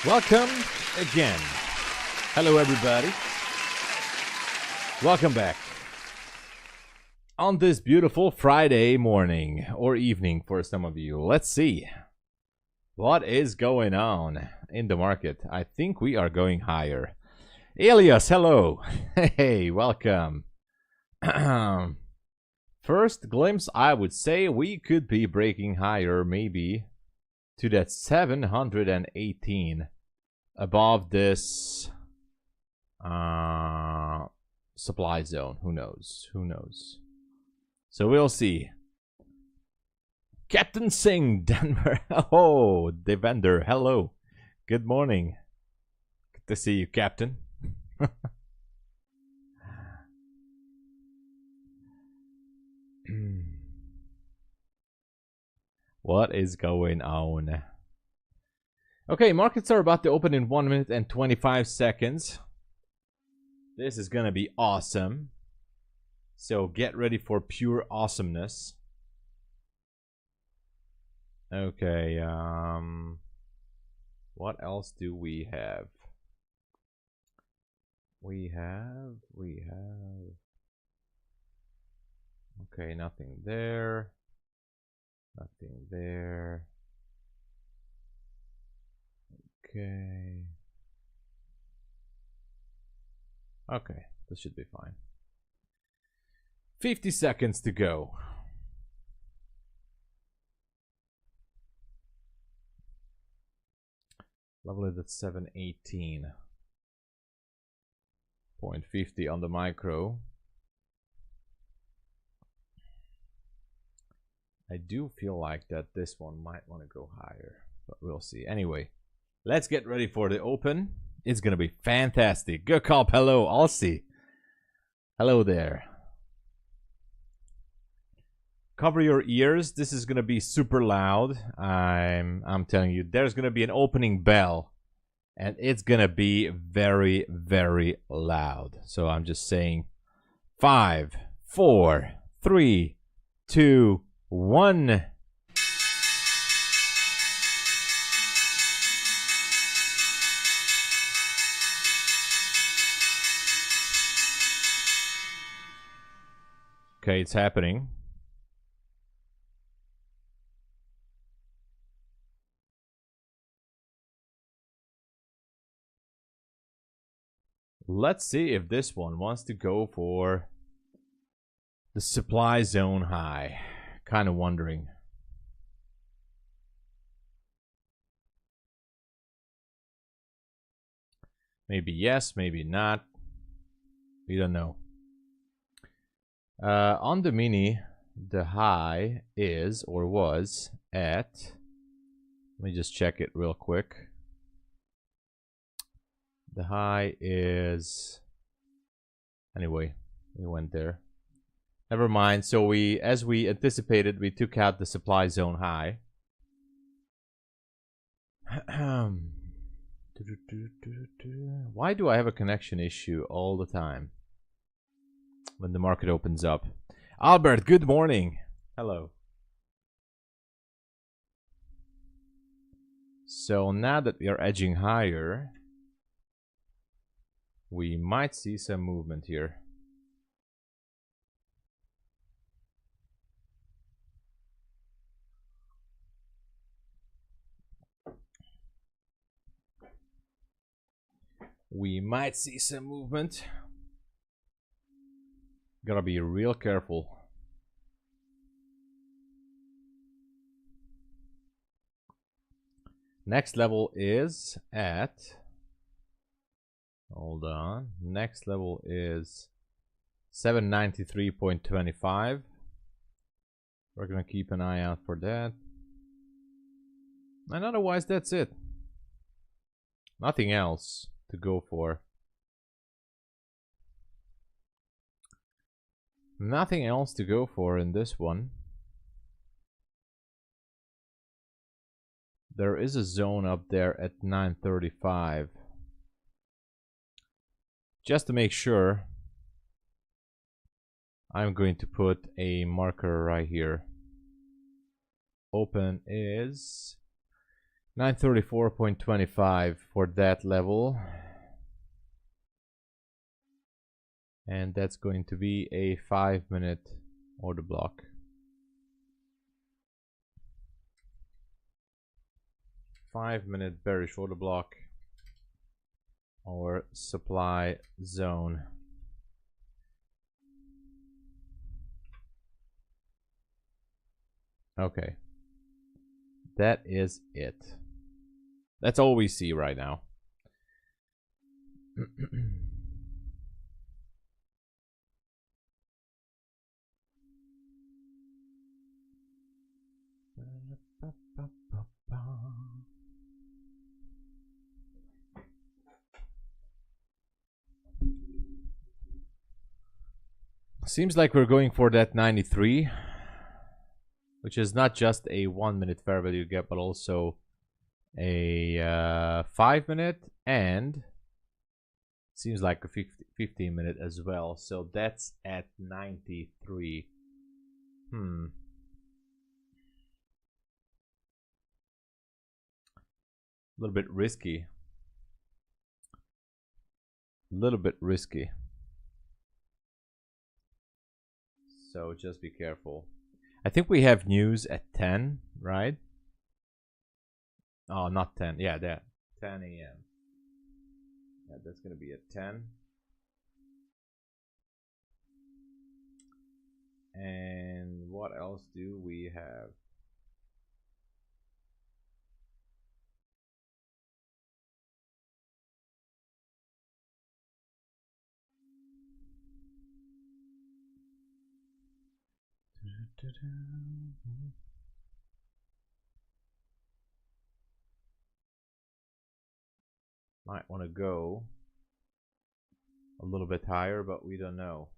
Welcome again. Hello, everybody. Welcome back on this beautiful Friday morning or evening for some of you. Let's see what is going on in the market. I think we are going higher. Elias, hello. Hey, welcome. First glimpse, I would say we could be breaking higher, maybe to that 718 above this supply zone. Who knows? So we'll see. Captain Singh, Denver. Oh, the vendor. Hello. Good morning. Good to see you, Captain. What is going on? Okay, markets are about to open in 1 minute and 25 seconds. This is gonna be awesome. So get ready for pure awesomeness. Okay, what else do we have? We have. Okay, nothing there. Nothing there. Okay. Okay, this should be fine. 50 seconds to go. Lovely, that's 718.50 on the micro. I do feel like that this one might want to go higher, but we'll see. Anyway, let's get ready for the open. It's gonna be fantastic. Good call. Hello, Aussie. Hello there. Cover your ears. This is gonna be super loud. I'm telling you, there's gonna be an opening bell, and it's gonna be very, very loud. So I'm just saying, 5, 4, 3, 2, 1. Okay, it's happening. Let's see if this one wants to go for the supply zone high. Kind of wondering. Maybe yes, maybe not. We don't know. On the mini, the high is or was at, let me just check it real quick. The high is, anyway, we went there. Never mind. So we, as we anticipated, we took out the supply zone high. Why do I have a connection issue all the time when the market opens up? Albert, good morning. Hello. So now that we are edging higher, we might see some movement here. We might see some movement. Gotta be real careful. Next level is at, hold on, next level is 793.25. We're gonna keep an eye out for that. And otherwise, that's it. Nothing else to go for. Nothing else to go for in this one. There is a zone up there at 935. Just to make sure, I'm going to put a marker right here. Open is 934.25 for that level. And that's going to be a 5-minute order block. 5-minute bearish order block or supply zone. Okay. That is it. That's all we see right now. Seems like we're going for that 93, which is not just a 1-minute fair value gap, but also a 5-minute, and seems like a 15-minute as well. So that's at 93. A little bit risky. A little bit risky. So just be careful. I think we have news at 10, right? Oh, not 10. Yeah, that 10 a.m. Yeah, that's gonna be at 10. And what else do we have? Might want to go a little bit higher, but we don't know.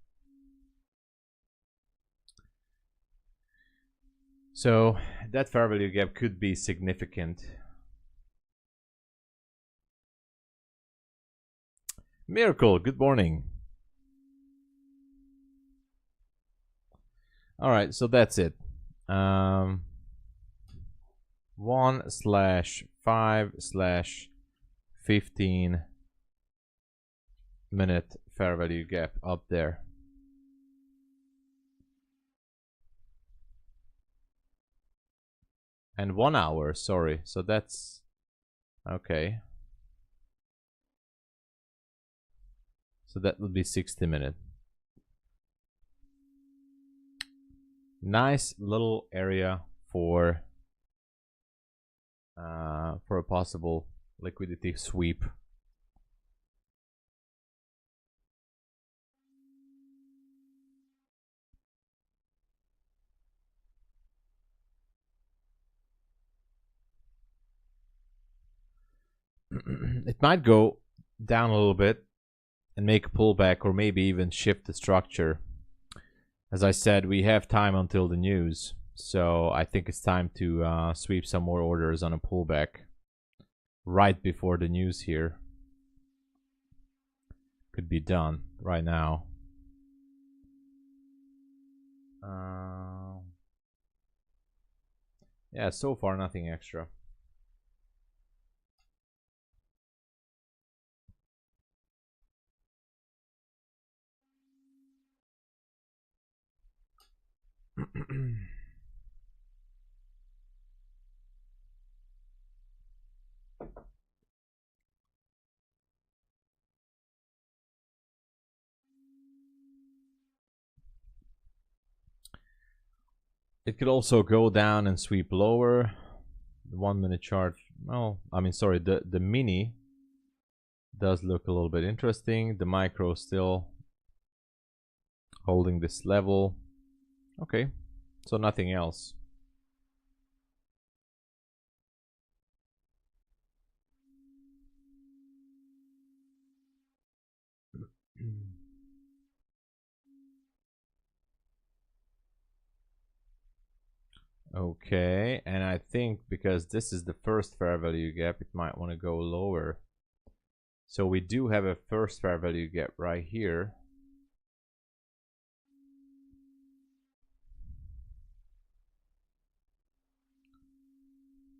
So that fair value gap could be significant. Miracle, good morning. All right, so that's it. 1/5/15 minute fair value gap up there. And 1 hour, sorry. So that's okay. So that would be 60 minutes. Nice little area for a possible liquidity sweep. It might go down a little bit and make a pullback, or maybe even shift the structure. As I said, we have time until the news, so I think it's time to sweep some more orders on a pullback right before the news here. Could be done right now. Yeah, so far nothing extra. It could also go down and sweep lower. The 1-minute chart, well, I mean, sorry, the mini does look a little bit interesting. The micro still holding this level. Okay, so nothing else. Okay, and I think because this is the first fair value gap, it might want to go lower. So we do have a first fair value gap right here.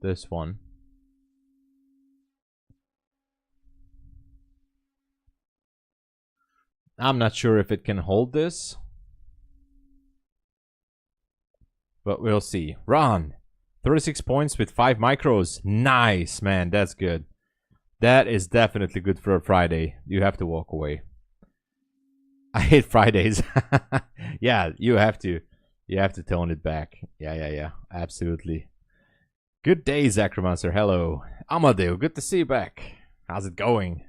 This one. I'm not sure if it can hold this, but we'll see. Run! 36 points with 5 micros. Nice, man. That's good. That is definitely good for a Friday. You have to walk away. I hate Fridays. Yeah, you have to. You have to tone it back. Yeah. Absolutely. Good day, Zacromancer. Hello. Amadeo, good to see you back. How's it going?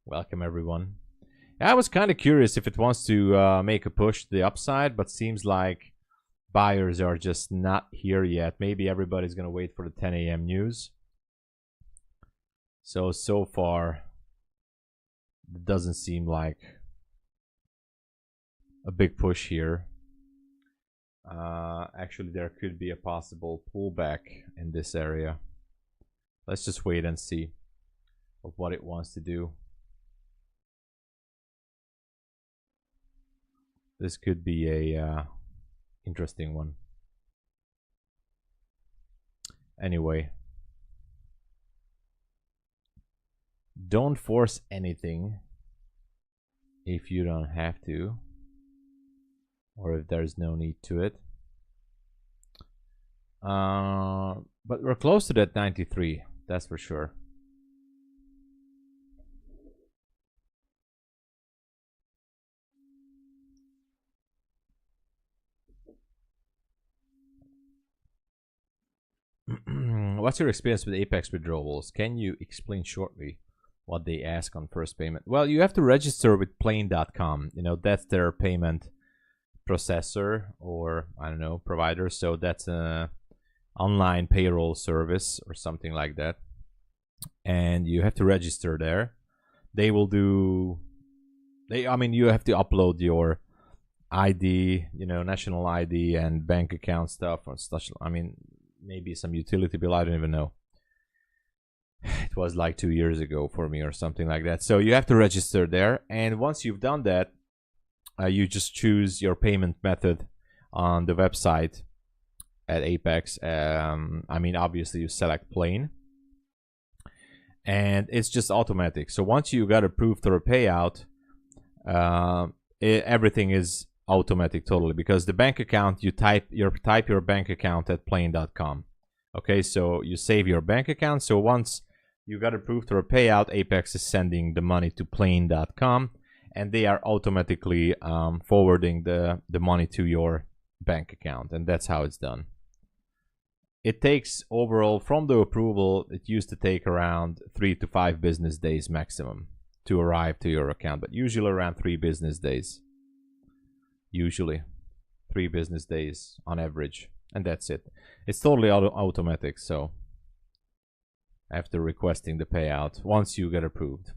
Welcome, everyone. I was kind of curious if it wants to make a push to the upside, but seems like buyers are just not here yet. Maybe everybody's going to wait for the 10 a.m. news. So far, it doesn't seem like a big push here. Actually, there could be a possible pullback in this area. Let's just wait and see of what it wants to do. This could be a interesting one. Anyway, don't force anything if you don't have to, or if there's no need to it. But we're close to that 93, that's for sure. What's your experience with Apex withdrawals? Can you explain shortly what they ask on first payment? Well, you have to register with plane.com. You know, that's their payment processor, or I don't know, provider. So that's a online payroll service or something like that. And you have to register there. They will do, I mean, you have to upload your ID, you know, national ID and bank account stuff or stuff. I mean, maybe some utility bill, I don't even know. It was like 2 years ago for me or something like that. So you have to register there, and once you've done that, you just choose your payment method on the website at Apex. I mean, obviously you select plane, and it's just automatic. So once you got approved for a payout, everything is automatic totally, because the bank account, you type your bank account at plane.com. Okay, so you save your bank account. So once you got approved for a payout, Apex is sending the money to plane.com, and they are automatically forwarding the money to your bank account, and that's how it's done. It takes overall, from the approval, it used to take around 3 to 5 business days maximum to arrive to your account, but usually around 3 business days. Usually 3 business days on average, and that's it. It's totally automatic. So after requesting the payout, once you get approved.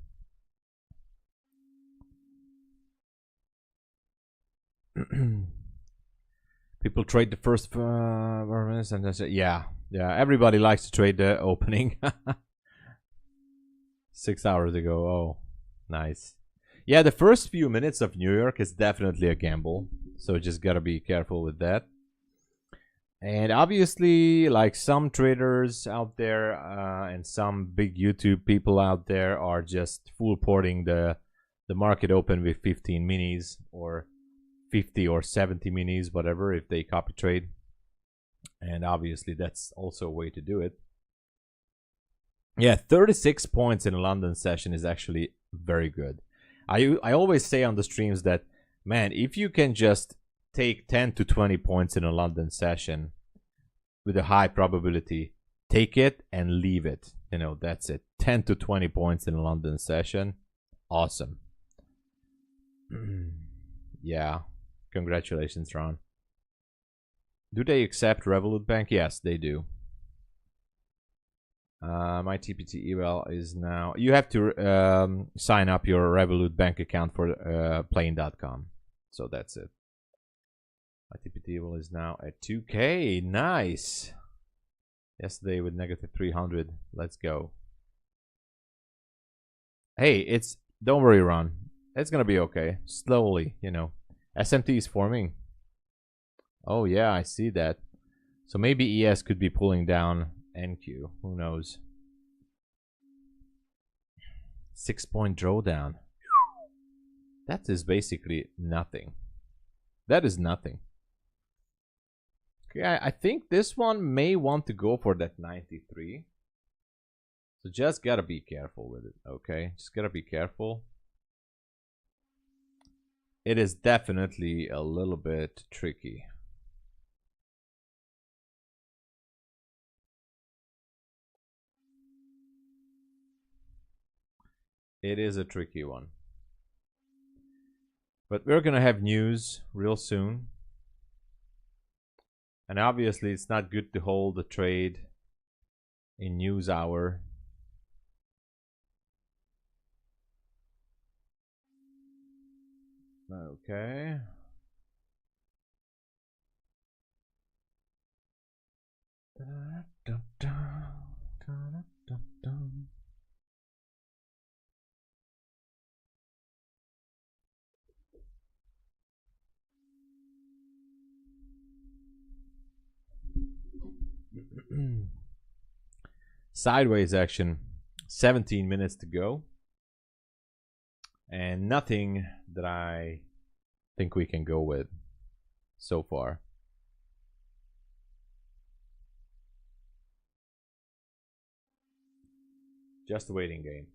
People trade the first and then say, yeah, everybody likes to trade the opening. 6 hours ago. Oh, nice. Yeah, the first few minutes of New York is definitely a gamble, so just gotta be careful with that. And obviously, like some traders out there and some big YouTube people out there are just full porting the market open with 15 minis or 50 or 70 minis, whatever, if they copy trade. And obviously, that's also a way to do it. Yeah, 36 points in a London session is actually very good. I always say on the streams that, man, if you can just take 10 to 20 points in a London session with a high probability, take it and leave it. You know, that's it. 10 to 20 points in a London session. Awesome. Yeah. Congratulations, Ron. Do they accept Revolut Bank? Yes, they do. My TPT eval is now, you have to sign up your Revolut bank account for plane.com. So that's it. My TPT eval is now at 2K. Nice. Yesterday with negative 300. Let's go. Hey, don't worry, Ron. It's gonna be okay. Slowly, you know. SMT is forming. Oh yeah, I see that. So maybe ES could be pulling down NQ. Who knows? 6-point drawdown. That is basically nothing. That is nothing. Okay, I think this one may want to go for that 93. So just gotta be careful with it, okay? Just gotta be careful. It is definitely a little bit tricky. It is a tricky one. But we're gonna have news real soon. And obviously it's not good to hold a trade in news hour. Okay. Sideways action, 17 minutes to go. And nothing that I think we can go with so far. Just a waiting game.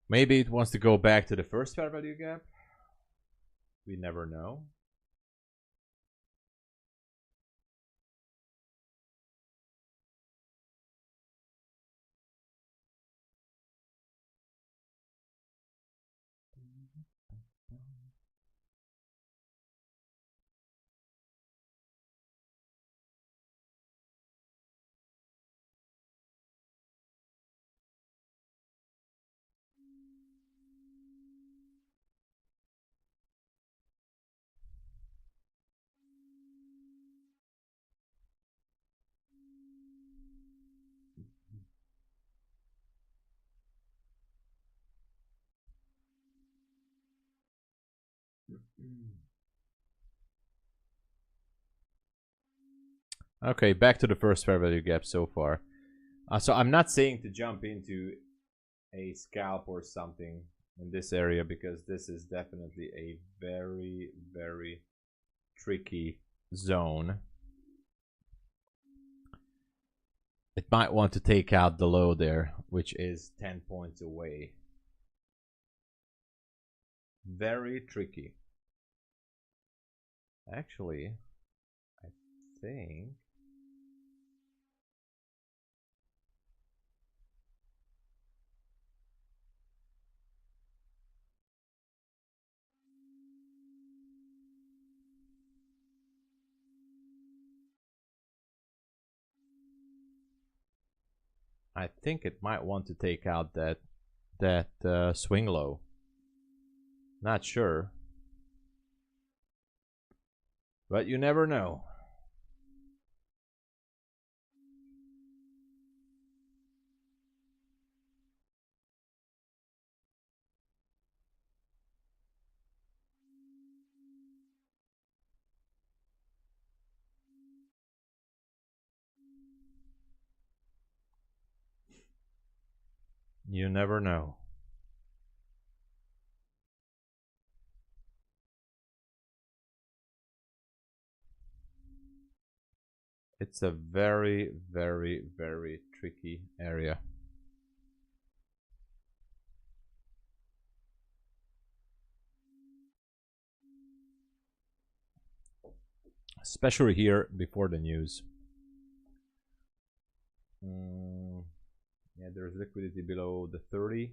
Maybe it wants to go back to the first fair value gap. We never know. Okay, back to the first fair value gap so far. So I'm not saying to jump into a scalp or something in this area, because this is definitely a very, very tricky zone. It might want to take out the low there, which is 10 points away. Very tricky. Actually, I think it might want to take out that swing low. Not sure, but you never know. You never know. It's a very, very, very tricky area. Especially here before the news. Yeah, there's liquidity below the 30.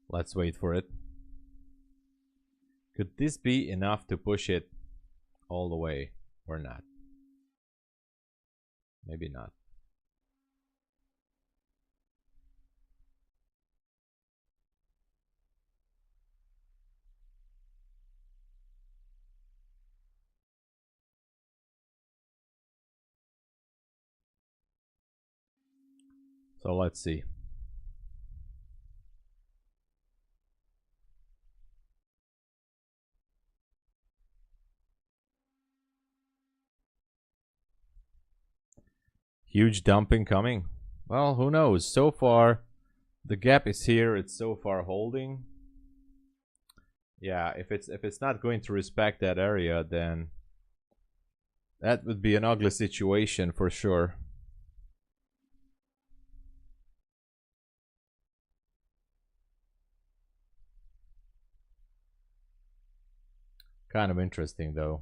Let's wait for it. Could this be enough to push it all the way or not? Maybe not. So let's see. Huge dumping coming. Well, who knows? So far, the gap is here. It's so far holding. Yeah, if it's not going to respect that area, then that would be an ugly situation for sure. Kind of interesting though.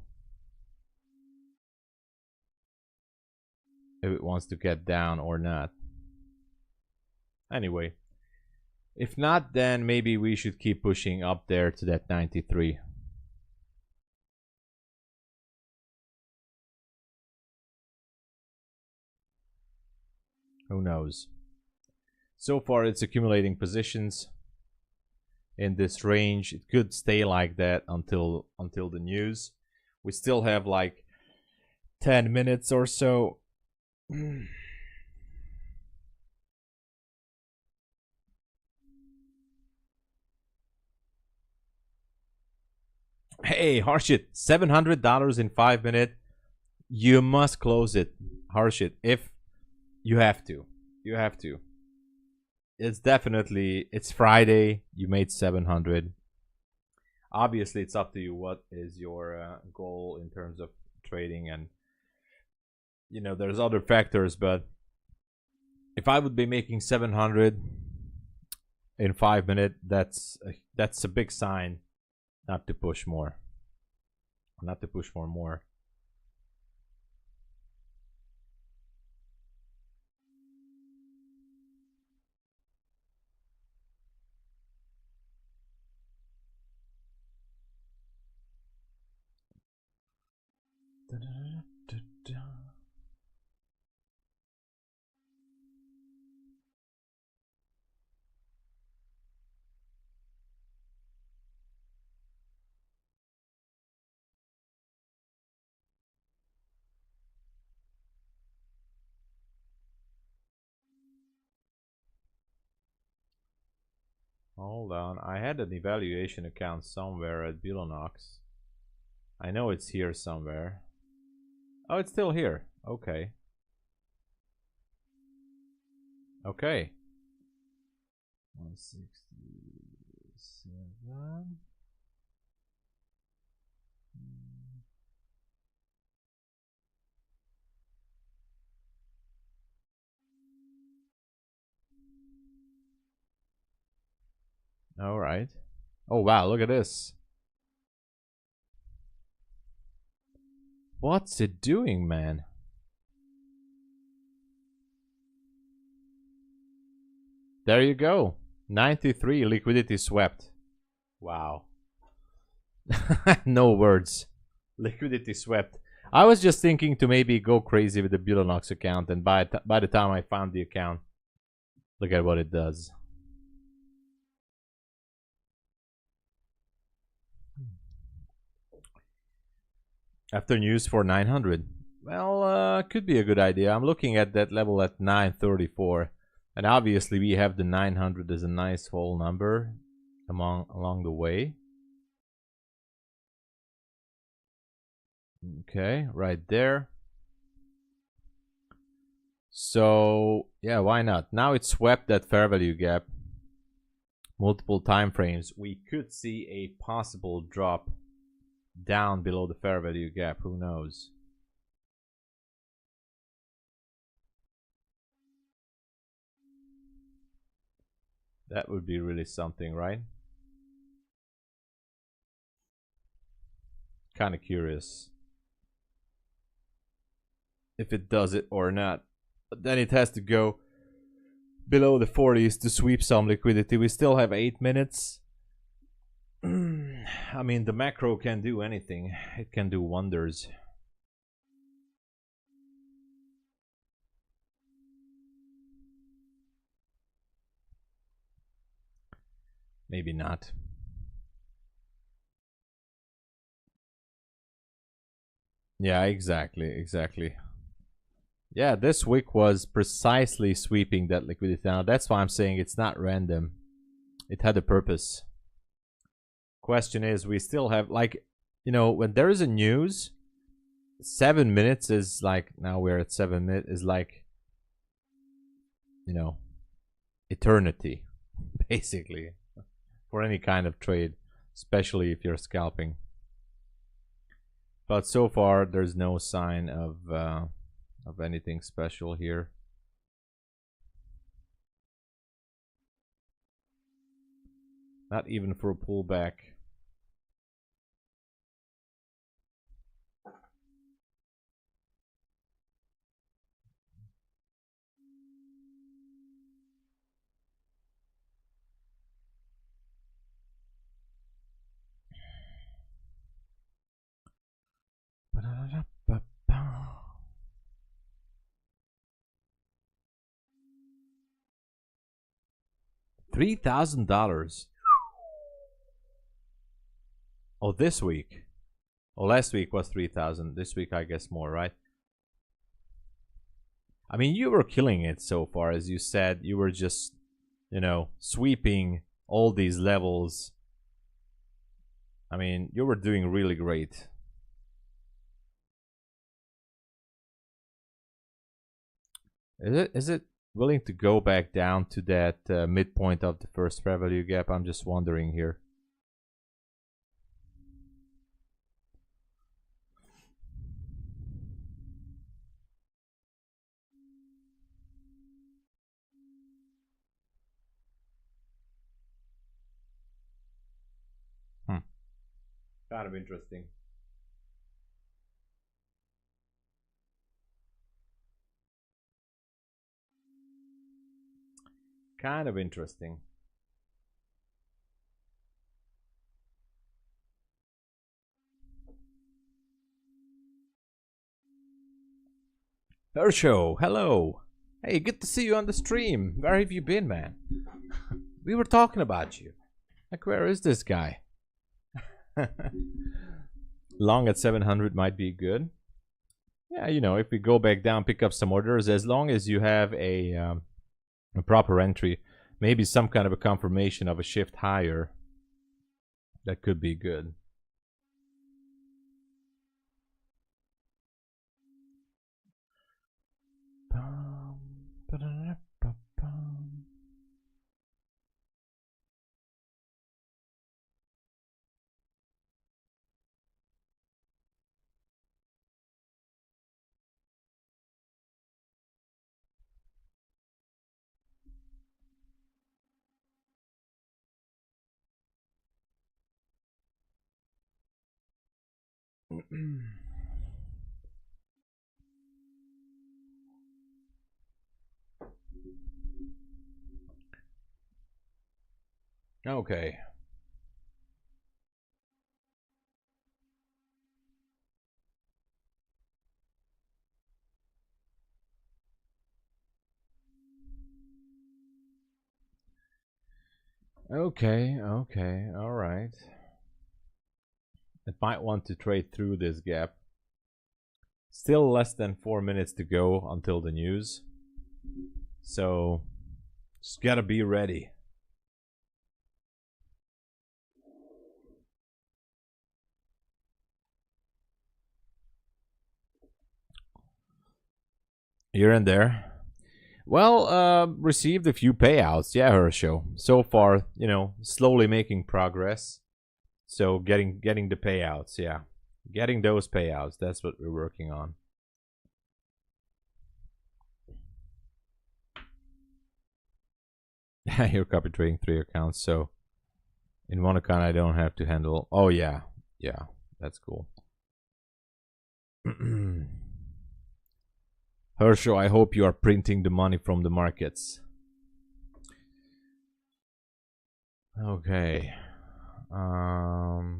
If it wants to get down or not. Anyway, if not, then maybe we should keep pushing up there to that 93. Who knows? So far, it's accumulating positions in this range. It could stay like that until the news. We still have like 10 minutes or so. Hey, Harshit, $700 in 5 minutes. You must close it, Harshit. If you have to, you have to. It's definitely, it's Friday. You made 700. Obviously, it's up to you. What is your goal in terms of trading? And you know, there's other factors, but if I would be making 700 in 5 minutes, that's a big sign not to push more. Not to push for more. Hold on, I had an evaluation account somewhere at Bulenox. I know it's here somewhere. Oh, it's still here. Okay. Okay. 167. All right. Oh wow, look at this. What's it doing, man? There you go. 93 liquidity swept. Wow. No words. Liquidity swept. I was just thinking to maybe go crazy with the Bulenox account, and by the time I found the account, look at what it does. After news for 900. Well, could be a good idea. I'm looking at that level at 934. And obviously we have the 900 as a nice whole number along the way. Okay, right there. So yeah, why not? Now it swept that fair value gap. Multiple time frames. We could see a possible drop down below the fair value gap. Who knows? That would be really something, right? Kind of curious if it does it or not. But then it has to go below the 40s to sweep some liquidity. We still have 8 minutes. I mean, the macro can do anything. It can do wonders. Maybe not. Yeah, exactly. Yeah, this wick was precisely sweeping that liquidity. Now that's why I'm saying it's not random. It had a purpose. Question is, we still have, like, you know, when there is a news, 7 minutes is like, now we're at 7 minutes, is like, you know, eternity, basically, for any kind of trade, especially if you're scalping. But so far, there's no sign of anything special here. Not even for a pullback. $3,000. Oh, this week. Oh, last week was 3,000. This week, I guess more, right? I mean, you were killing it so far, as you said. You were just, you know, sweeping all these levels. I mean, you were doing really great. Is it willing to go back down to that midpoint of the first fair value gap? I'm just wondering here. Kind of interesting. Kind of interesting. Hersho, hello. Hey, good to see you on the stream. Where have you been, man? We were talking about you. Like, where is this guy? Long at 700 might be good. Yeah, you know, if we go back down, pick up some orders, as long as you have a proper entry, maybe some kind of a confirmation of a shift higher, that could be good. Okay. Okay, all right. It might want to trade through this gap. Still less than 4 minutes to go until the news. So, just gotta be ready. Here and there. Well, received a few payouts. Yeah, Hersho. So far, you know, slowly making progress. So getting the payouts, yeah. Getting those payouts, that's what we're working on. You're copy trading 3 accounts, so in one account I don't have to handle. Oh yeah, yeah, that's cool. Herschel, I hope you are printing the money from the markets. Okay. Not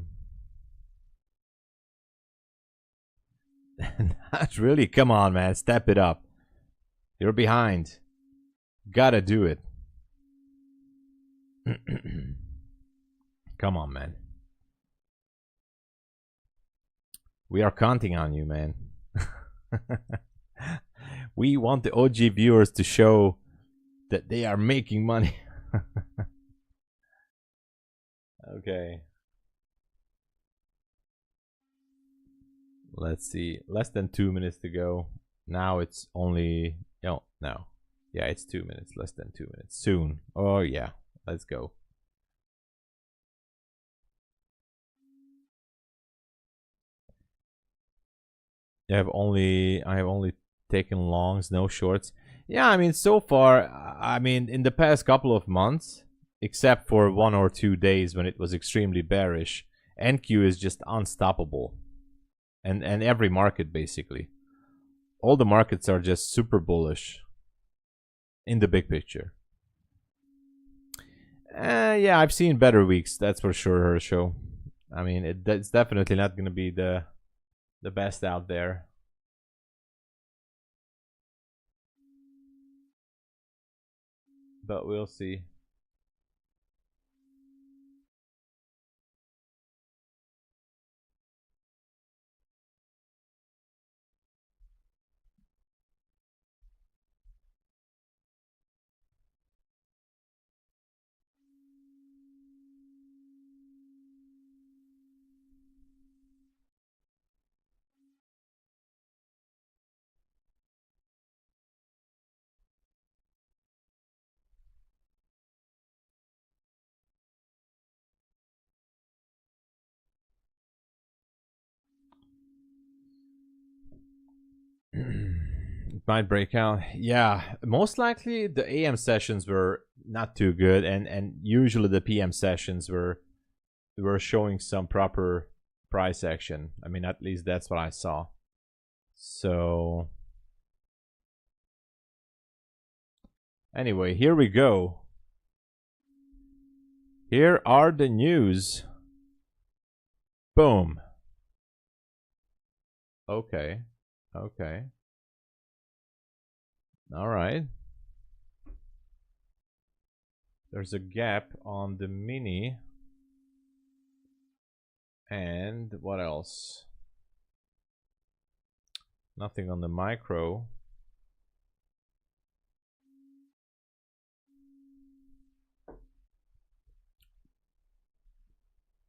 really. Come on, man. Step it up. You're behind. Gotta do it. Come on, man. We are counting on you, man. We want the OG viewers to show that they are making money. Okay. Let's see. Less than 2 minutes to go. Now it's only... No. Yeah, it's 2 minutes. Less than 2 minutes. Soon. Oh, yeah. Let's go. I have only taken longs, no shorts. Yeah, I mean, so far, I mean, in the past couple of months, except for 1 or 2 days when it was extremely bearish, NQ is just unstoppable. And every market, basically. All the markets are just super bullish in the big picture. Yeah, I've seen better weeks, that's for sure, her show. I mean, it's definitely not going to be the best out there. But we'll see. It might break out. Yeah, most likely the AM sessions were not too good, and usually the PM sessions were showing some proper price action. I mean, at least that's what I saw. So anyway, here we go. Here are the news. Boom. Okay. Okay. All right. There's a gap on the mini. And what else? Nothing on the micro.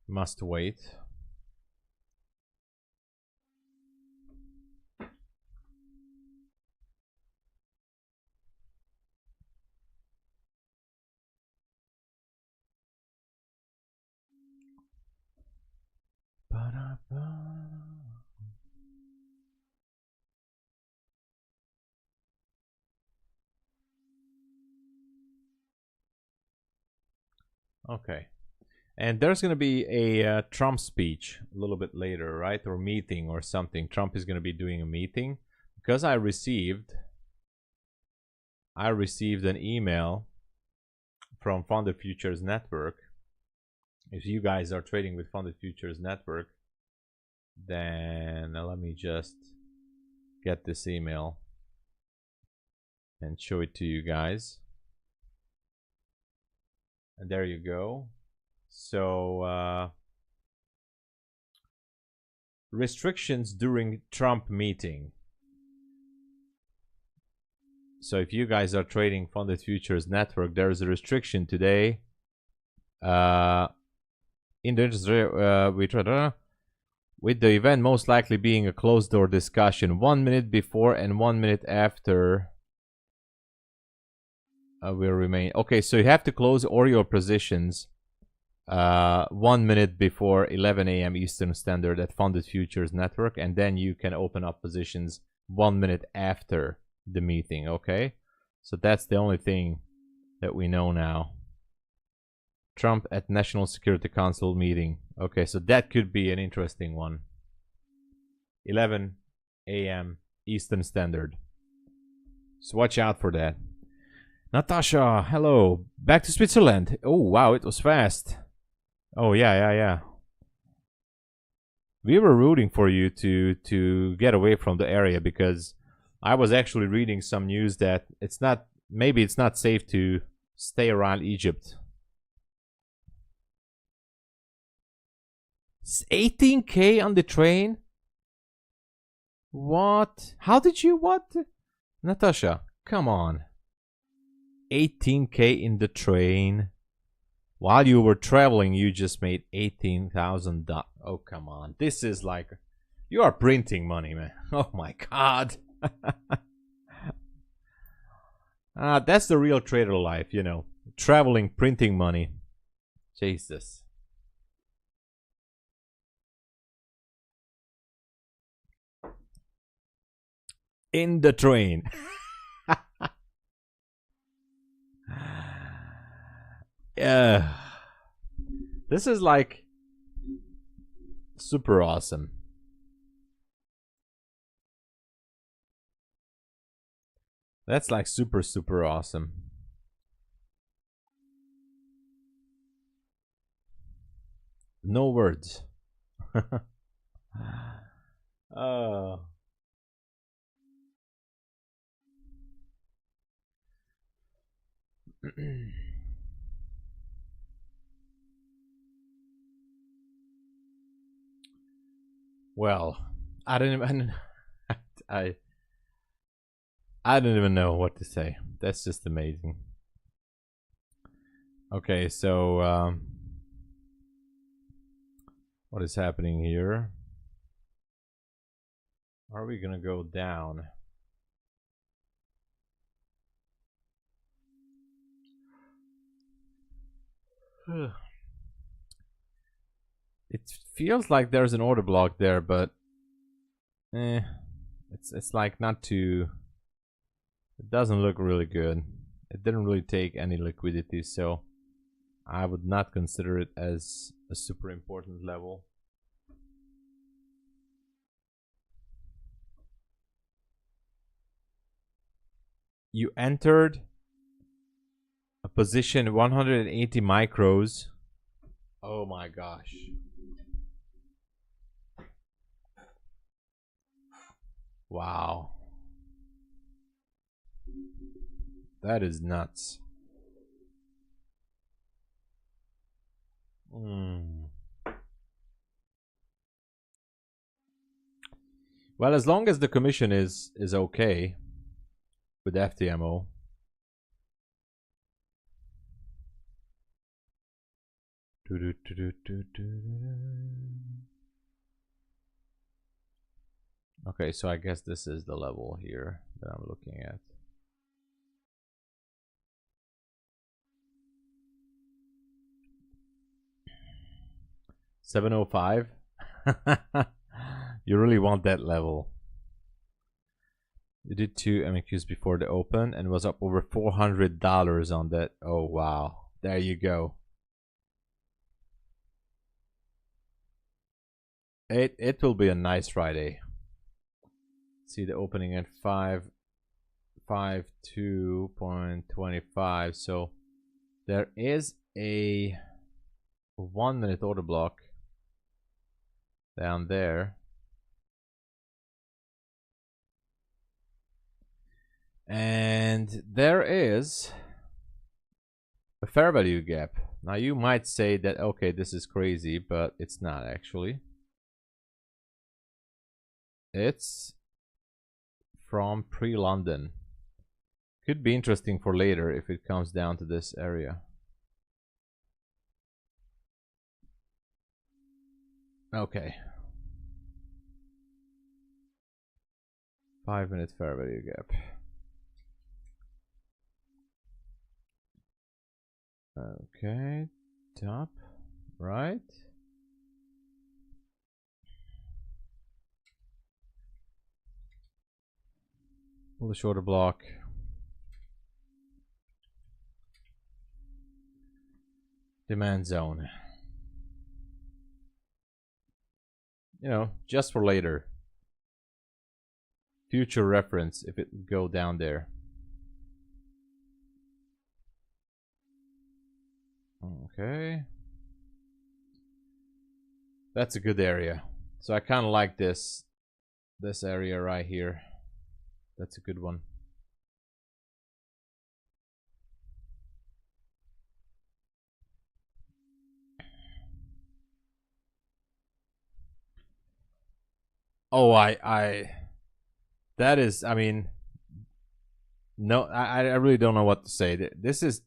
Must wait. Okay. And there's going to be a Trump speech a little bit later, right? Or meeting or something. Trump is going to be doing a meeting. Because I received an email from Funded Futures Network. If you guys are trading with Funded Futures Network, then let me just get this email and show it to you guys. And there you go. So restrictions during Trump meeting. So if you guys are trading Funded Futures Network, there is a restriction today. In the interest rate, with the event most likely being a closed door discussion 1 minute before and 1 minute after will remain. Okay, so you have to close all your positions 1 minute before 11 a.m. Eastern Standard at Funded Futures Network, and then you can open up positions 1 minute after the meeting. Okay, so that's the only thing that we know now. Trump at National Security Council meeting. Okay, so that could be an interesting one. 11 a.m. Eastern Standard. So watch out for that. Natasha, hello. Back to Switzerland. Oh, wow, it was fast. Oh, yeah. We were rooting for you to get away from the area, because I was actually reading some news that maybe it's not safe to stay around Egypt. 18K on the train? What? How did you what? Natasha, come on. 18K in the train. While you were traveling, you just made $18,000. Oh, come on. This is like... You are printing money, man. Oh, my God. That's the real trader life, you know. Traveling, printing money. Jesus. In the train. Yeah. This is like super awesome. That's like super, super awesome. No words. Oh. Well, I don't even I don't even know what to say. That's just amazing. Okay, so what is happening here? Are we gonna go down? It feels like there's an order block there, but it's like not too. It doesn't look really good. It didn't really take any liquidity, so I would not consider it as a super important level. You entered a position 180 micros. Oh my gosh. Wow. That is nuts. Well, as long as the commission is okay with FTMO. Okay, so I guess this is the level here that I'm looking at. $705. You really want that level. You did 2 MQs before the open and was up over $400 on that. Oh wow, there you go. It will be a nice Friday. See the opening at 552.25. So there is a 1 minute order block down there. And there is a fair value gap. Now you might say that, okay, this is crazy, but it's not actually. It's from pre-London. Could be interesting for later if it comes down to this area. Okay. 5 minute fair value gap. Okay, top, right. Pull the shorter block. Demand zone. You know, just for later. Future reference if it go down there. Okay. That's a good area. So I kind of like this area right here. That's a good one. Oh, that is, I mean, No, I really don't know what to say. This is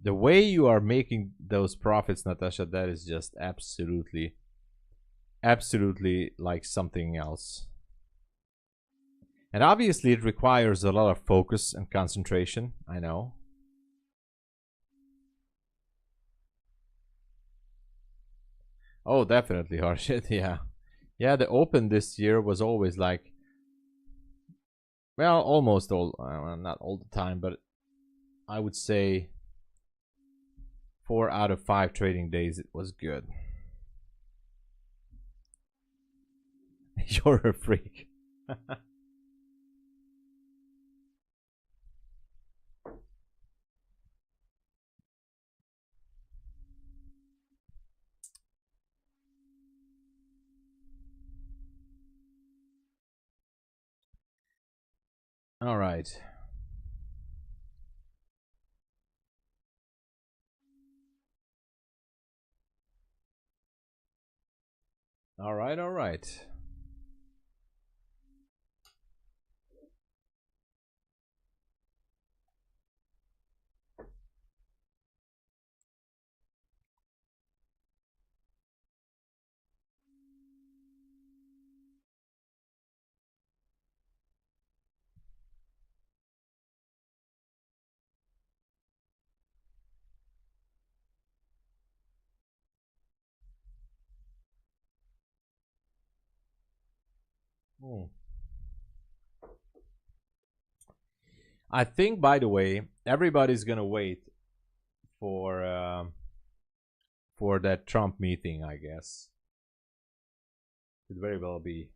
the way you are making those profits, Natasha. That is just absolutely, absolutely like something else. And obviously, it requires a lot of focus and concentration. I know. Oh, definitely, Harshit. Yeah. Yeah, the open this year was always like, well, almost all, not all the time, but I would say 4 out of 5 trading days it was good. You're a freak. All right. All right, all right. Hmm. I think, by the way, everybody's gonna wait for that Trump meeting. I guess could very well be.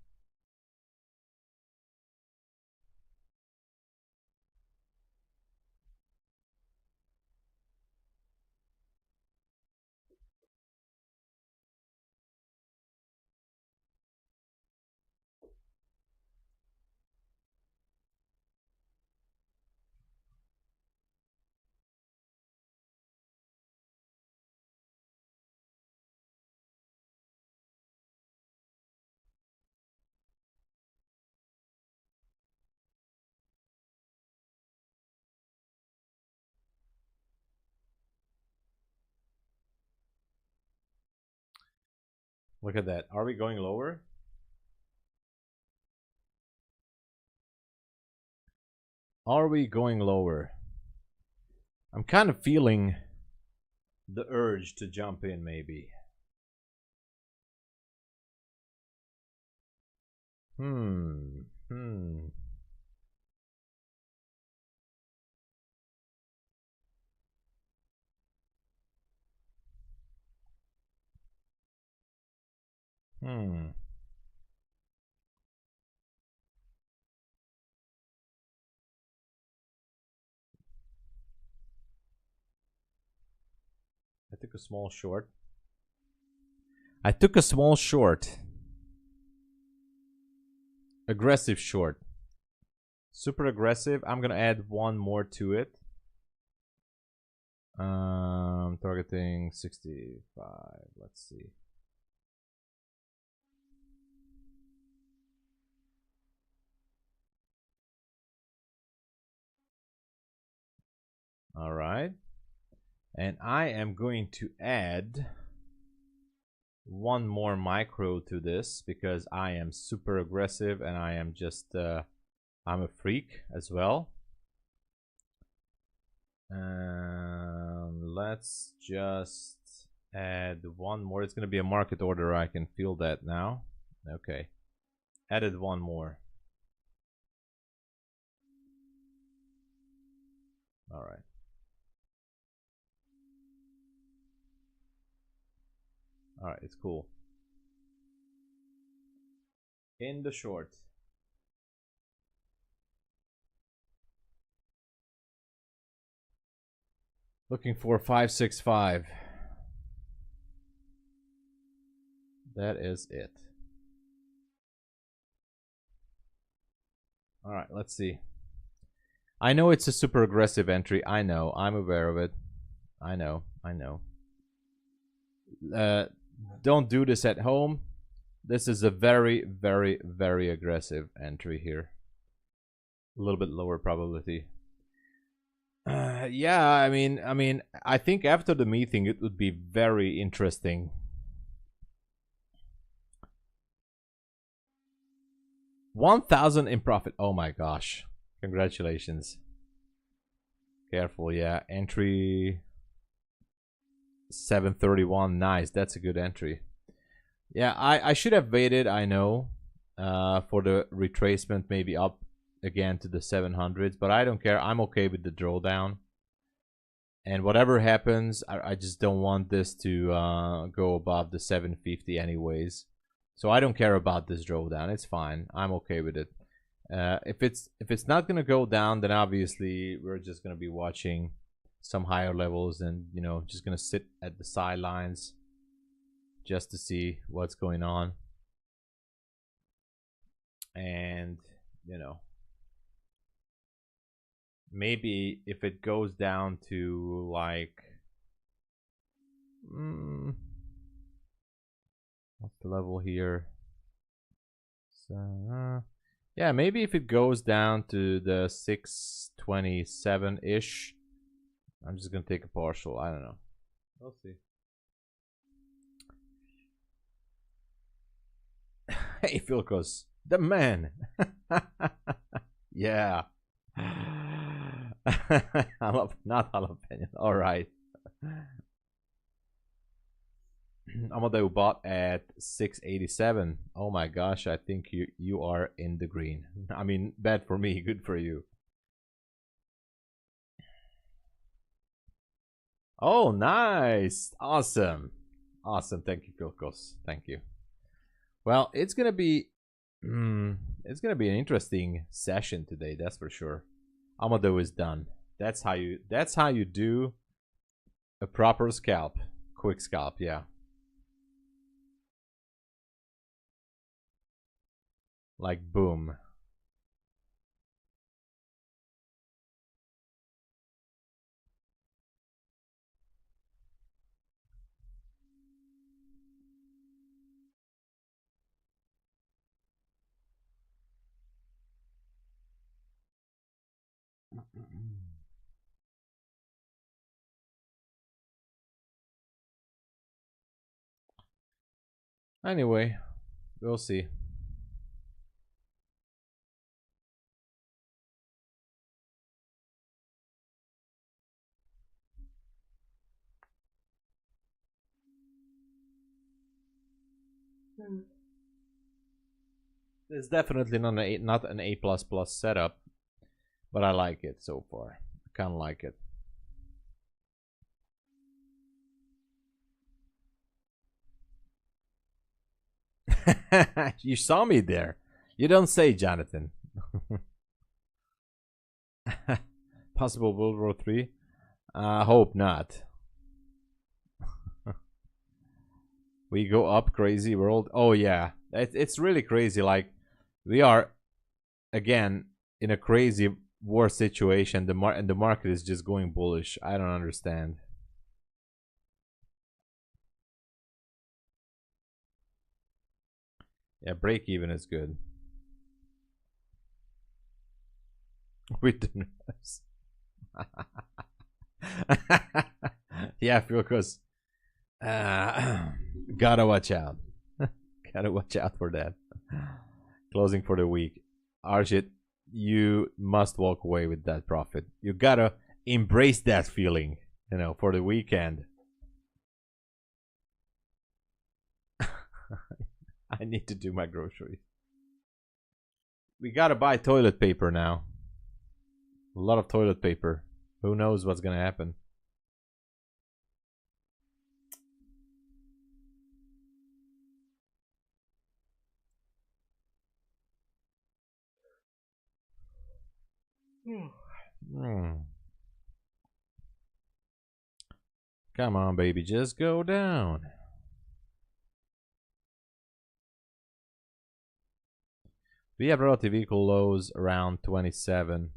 Look at that. Are we going lower? Are we going lower? I'm kind of feeling the urge to jump in, maybe. Hmm. Hmm. Hmm. I took a small short. I took a small short. Aggressive short. Super aggressive. I'm gonna add one more to it. Targeting 65. Let's see. All right. And I am going to add one more micro to this because I am super aggressive and I am just I'm a freak as well. Let's just add one more. It's going to be a market order. I can feel that now. Okay. Added one more. All right. All right, it's cool. In the short. Looking for 565. That is it. All right, let's see. I know it's a super aggressive entry. I know. I'm aware of it. I know. I know. Don't do this at home. This is a very, very, very aggressive entry here. A little bit lower probability. Yeah, I think after the meeting it would be very interesting. 1,000 in profit. Oh my gosh. Congratulations. Careful, yeah. Entry 731. Nice. That's a good entry. Yeah, I should have waited, I know, for the retracement maybe up again to the 700s, but I don't care. I'm okay with the drawdown. And whatever happens, I just don't want this to go above the 750 anyways. So I don't care about this drawdown. It's fine. I'm okay with it. If it's not gonna go down, then obviously we're just gonna be watching some higher levels and just gonna sit at the sidelines just to see what's going on. And maybe if it goes down to like what's the level here? So, yeah, maybe if it goes down to the 627-ish, I'm just gonna take a partial. I don't know. We'll see. Hey, Philcos, the man. Yeah. Not jalapeno. All right. Amadeo bought at 687. Oh my gosh, I think you are in the green. I mean, bad for me, good for you. Oh, nice. Awesome. Awesome. Thank you, Philcos. Thank you. Well, it's gonna be an interesting session today, that's for sure. Amadeo is done. That's how you do a proper scalp. Quick scalp, yeah. Like boom. Anyway, we'll see. It's definitely not an A++ setup, but I like it so far. I kind of like it. You saw me there. You don't say, Jonathan. Possible World War III? I hope not. We go up crazy world. Oh yeah, it's really crazy. Like we are again in a crazy war situation. The market is just going bullish. I don't understand. Yeah, break even is good. With the nerves. Yeah, because gotta watch out. Gotta watch out for that. Closing for the week. Arjit, you must walk away with that profit. You gotta embrace that feeling, for the weekend. I need to do my groceries. We gotta buy toilet paper now. A lot of toilet paper. Who knows what's gonna happen? Come on, baby, just go down. We have relative equal lows around 27.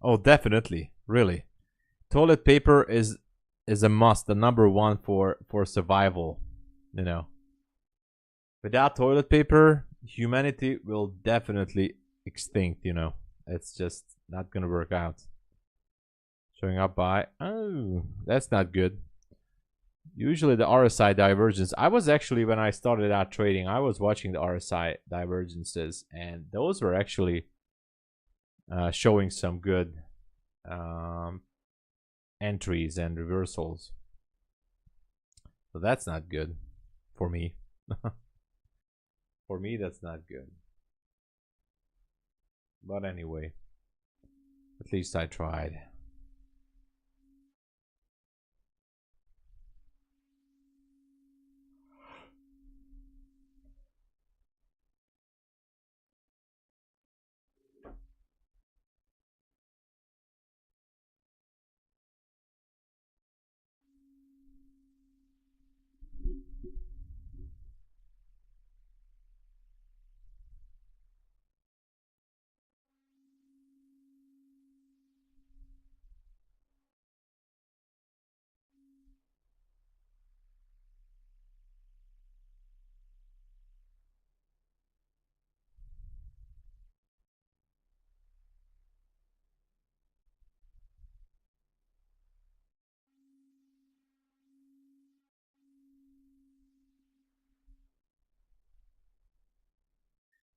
Oh, definitely. Really. Toilet paper is a must, the number one for survival, you know. Without toilet paper, humanity will definitely extinct, you know. It's just not gonna work out. Showing up by, oh, that's not good. Usually the RSI divergence, I was actually, when I started out trading, I was watching the RSI divergences, and those were actually showing some good entries and reversals. So that's not good for me. For me, that's not good. But anyway, at least I tried.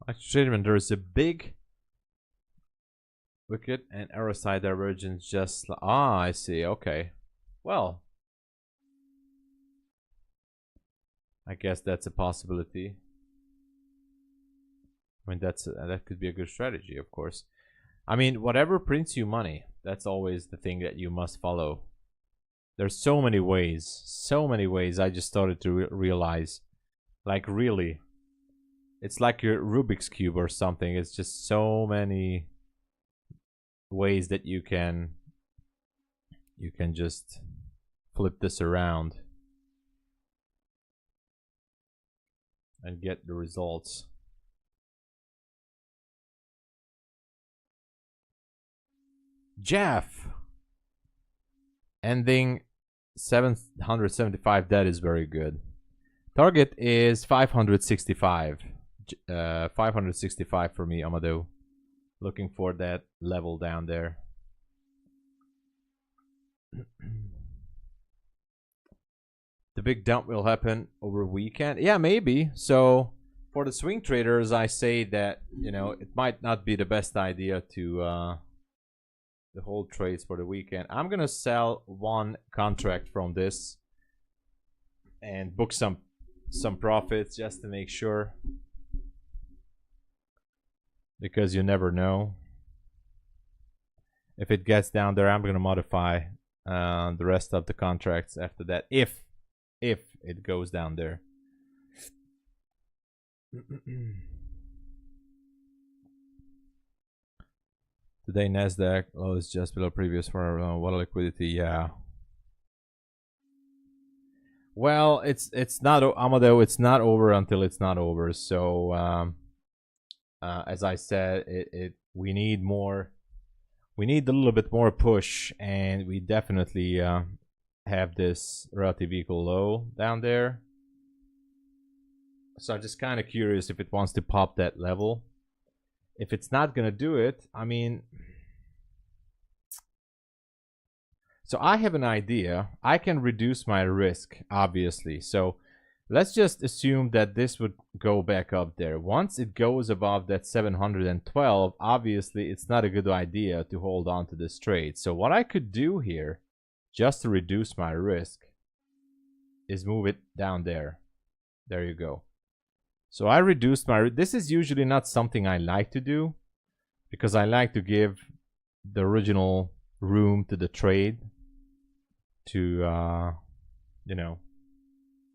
Actually, when there's a big wicket and RSI divergence, just I see. Okay, well, I guess that's a possibility. I mean, that could be a good strategy, of course. I mean, whatever prints you money, that's always the thing that you must follow. There's so many ways, I just started to realize, like, really, it's like your Rubik's Cube or something. It's just so many ways that you can just flip this around and get the results. Jeff, ending 775. That is very good. Target is 565. 565 for me, Amadou. Looking for that level down there. The big dump will happen over weekend. Yeah, maybe. So for the swing traders, I say that, you know, it might not be the best idea to the whole trades for the weekend. I'm gonna sell one contract from this and book some profits just to make sure, because you never know. If it gets down there, I'm gonna modify the rest of the contracts after that, if it goes down there. Today Nasdaq low is just below previous for water liquidity. Yeah. Well, it's not, Amadou. It's not over until it's not over. So as I said, we need more. We need a little bit more push, and we definitely have this relative equal low down there. So I'm just kind of curious if it wants to pop that level. If it's not gonna do it, I mean, so I have an idea. I can reduce my risk, obviously. So let's just assume that this would go back up there. Once it goes above that 712, obviously it's not a good idea to hold on to this trade. So what I could do here, just to reduce my risk, is move it down there. There you go. So I reduced my, this is usually not something I like to do, because I like to give the original room to the trade to, you know,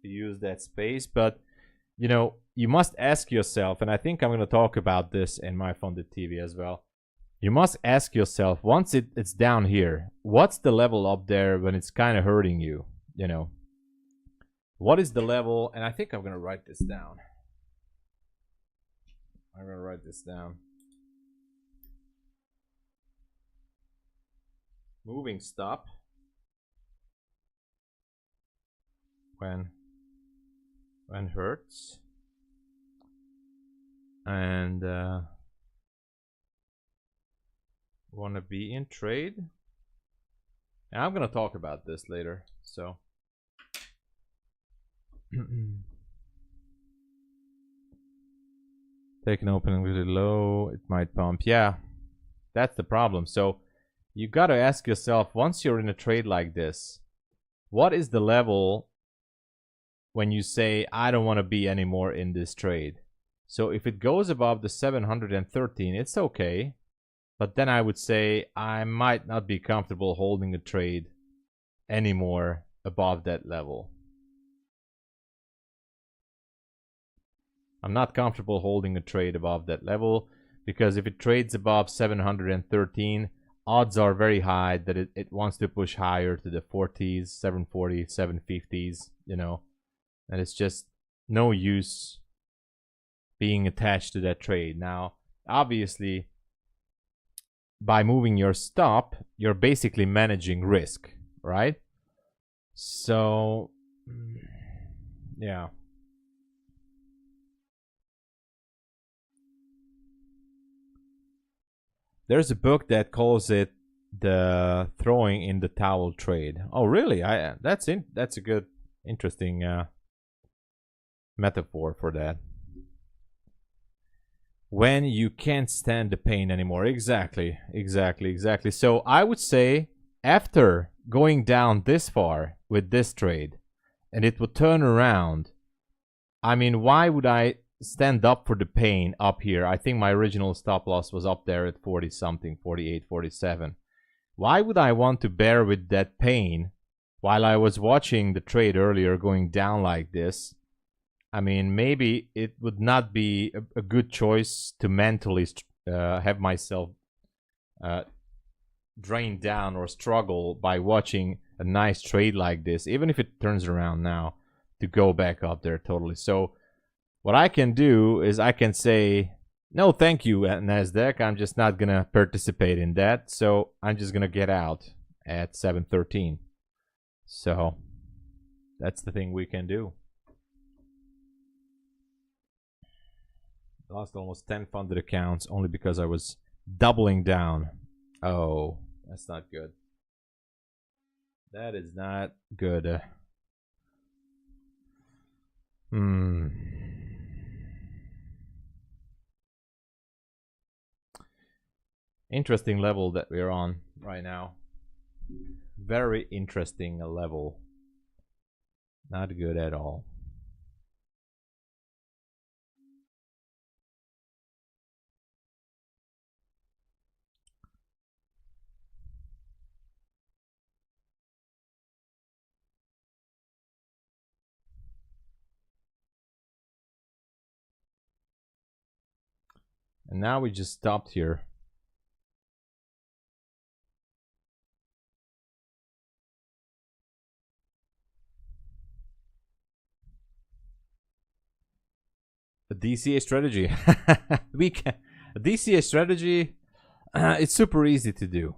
to use that space. But, you know, you must ask yourself, and I think I'm going to talk about this in my Funded TV as well. You must ask yourself, once it's down here, what's the level up there when it's kind of hurting you, you know? What is the level? And I think I'm going to write this down. I'm going to write this down. moving stop when hurts, and want to be in trade. And I'm gonna talk about this later, so take an opening really low, it might pump. Yeah, that's the problem. So you got to ask yourself, once you're in a trade like this, what is the level when you say I don't want to be anymore in this trade? So if it goes above the 713, it's okay, but then I would say I might not be comfortable holding a trade anymore above that level. I'm not comfortable holding a trade above that level, because if it trades above 713, odds are very high that it wants to push higher to the 40s, 740, 750s, you know, and it's just no use being attached to that trade. Now, obviously, by moving your stop, you're basically managing risk, right? So, yeah. There's a book that calls it the throwing in the towel trade. Oh, really? That's a good, interesting metaphor for that. When you can't stand the pain anymore. Exactly. So I would say after going down this far with this trade, and it would turn around, I mean, why would I stand up for the pain up here? I think my original stop loss was up there at 40 something, 48, 47. Why would I want to bear with that pain while I was watching the trade earlier going down like this? I mean, maybe it would not be a good choice to mentally have myself drained down or struggle by watching a nice trade like this, even if it turns around now, to go back up there totally. So what I can do is I can say, no, thank you, NASDAQ. I'm just not going to participate in that. So I'm just going to get out at 713. So that's the thing we can do. Lost almost 10 funded accounts only because I was doubling down. Oh, that's not good. That is not good. Interesting level that we're on right now. Very interesting level. Not good at all. And now we just stopped here. A DCA strategy. We can. A DCA strategy. It's super easy to do.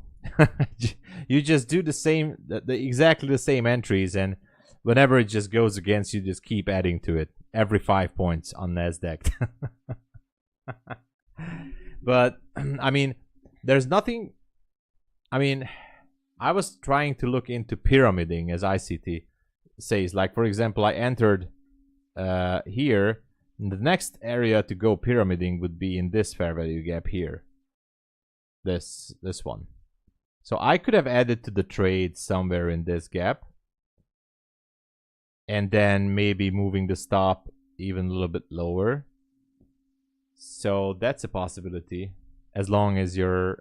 You just do the same, exactly the same entries, and whenever it just goes against you, just keep adding to it every 5 points on NASDAQ. But I mean, there's nothing. I mean, I was trying to look into pyramiding, as ICT says. Like, for example, I entered here. The next area to go pyramiding would be in this fair value gap here. This one. So I could have added to the trade somewhere in this gap, and then maybe moving the stop even a little bit lower. So that's a possibility, as long as you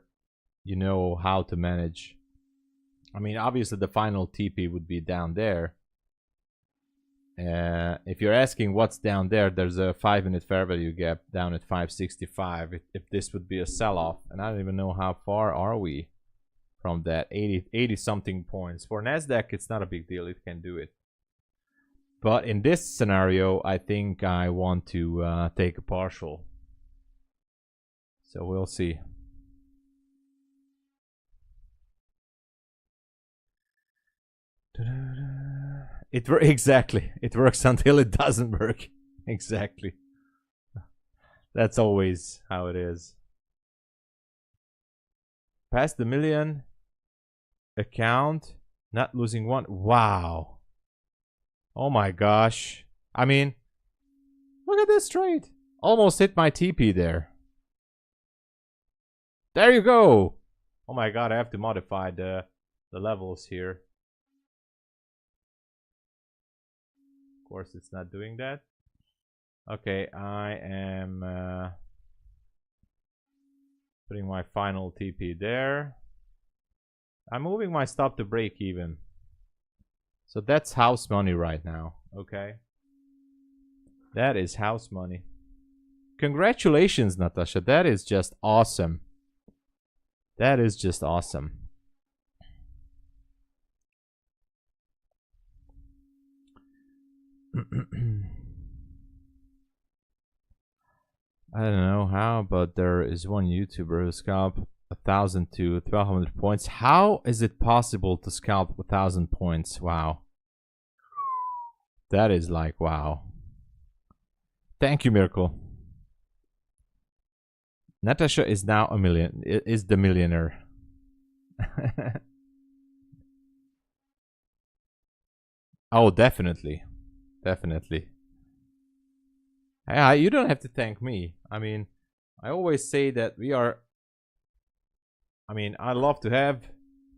know how to manage. I mean, obviously the final TP would be down there. If you're asking what's down there, there's a 5-minute fair value gap down at 565. If this would be a sell-off, and I don't even know how far are we from that, 80 something points. For NASDAQ, it's not a big deal. It can do it. But in this scenario, I think I want to take a partial. So we'll see. Exactly. It works until it doesn't work. Exactly. That's always how it is. Past the million account, not losing one. Wow. Oh my gosh. I mean, look at this trade. Almost hit my TP there. There you go. Oh my god, I have to modify the levels here. Of course, it's not doing that. Okay, I am putting my final TP there. I'm moving my stop to break even. So that's house money right now. Okay. That is house money. Congratulations, Natasha. That is just awesome. That is just awesome. I don't know how, but there is one YouTuber who scalped 1,000 to 1,200 points. How is it possible to scalp 1,000 points? Wow. That is like, wow. Thank you, Miracle. Natasha is now is the millionaire. Oh, definitely. Definitely. Yeah, you don't have to thank me. I mean, I always say that we are... I mean, I love to have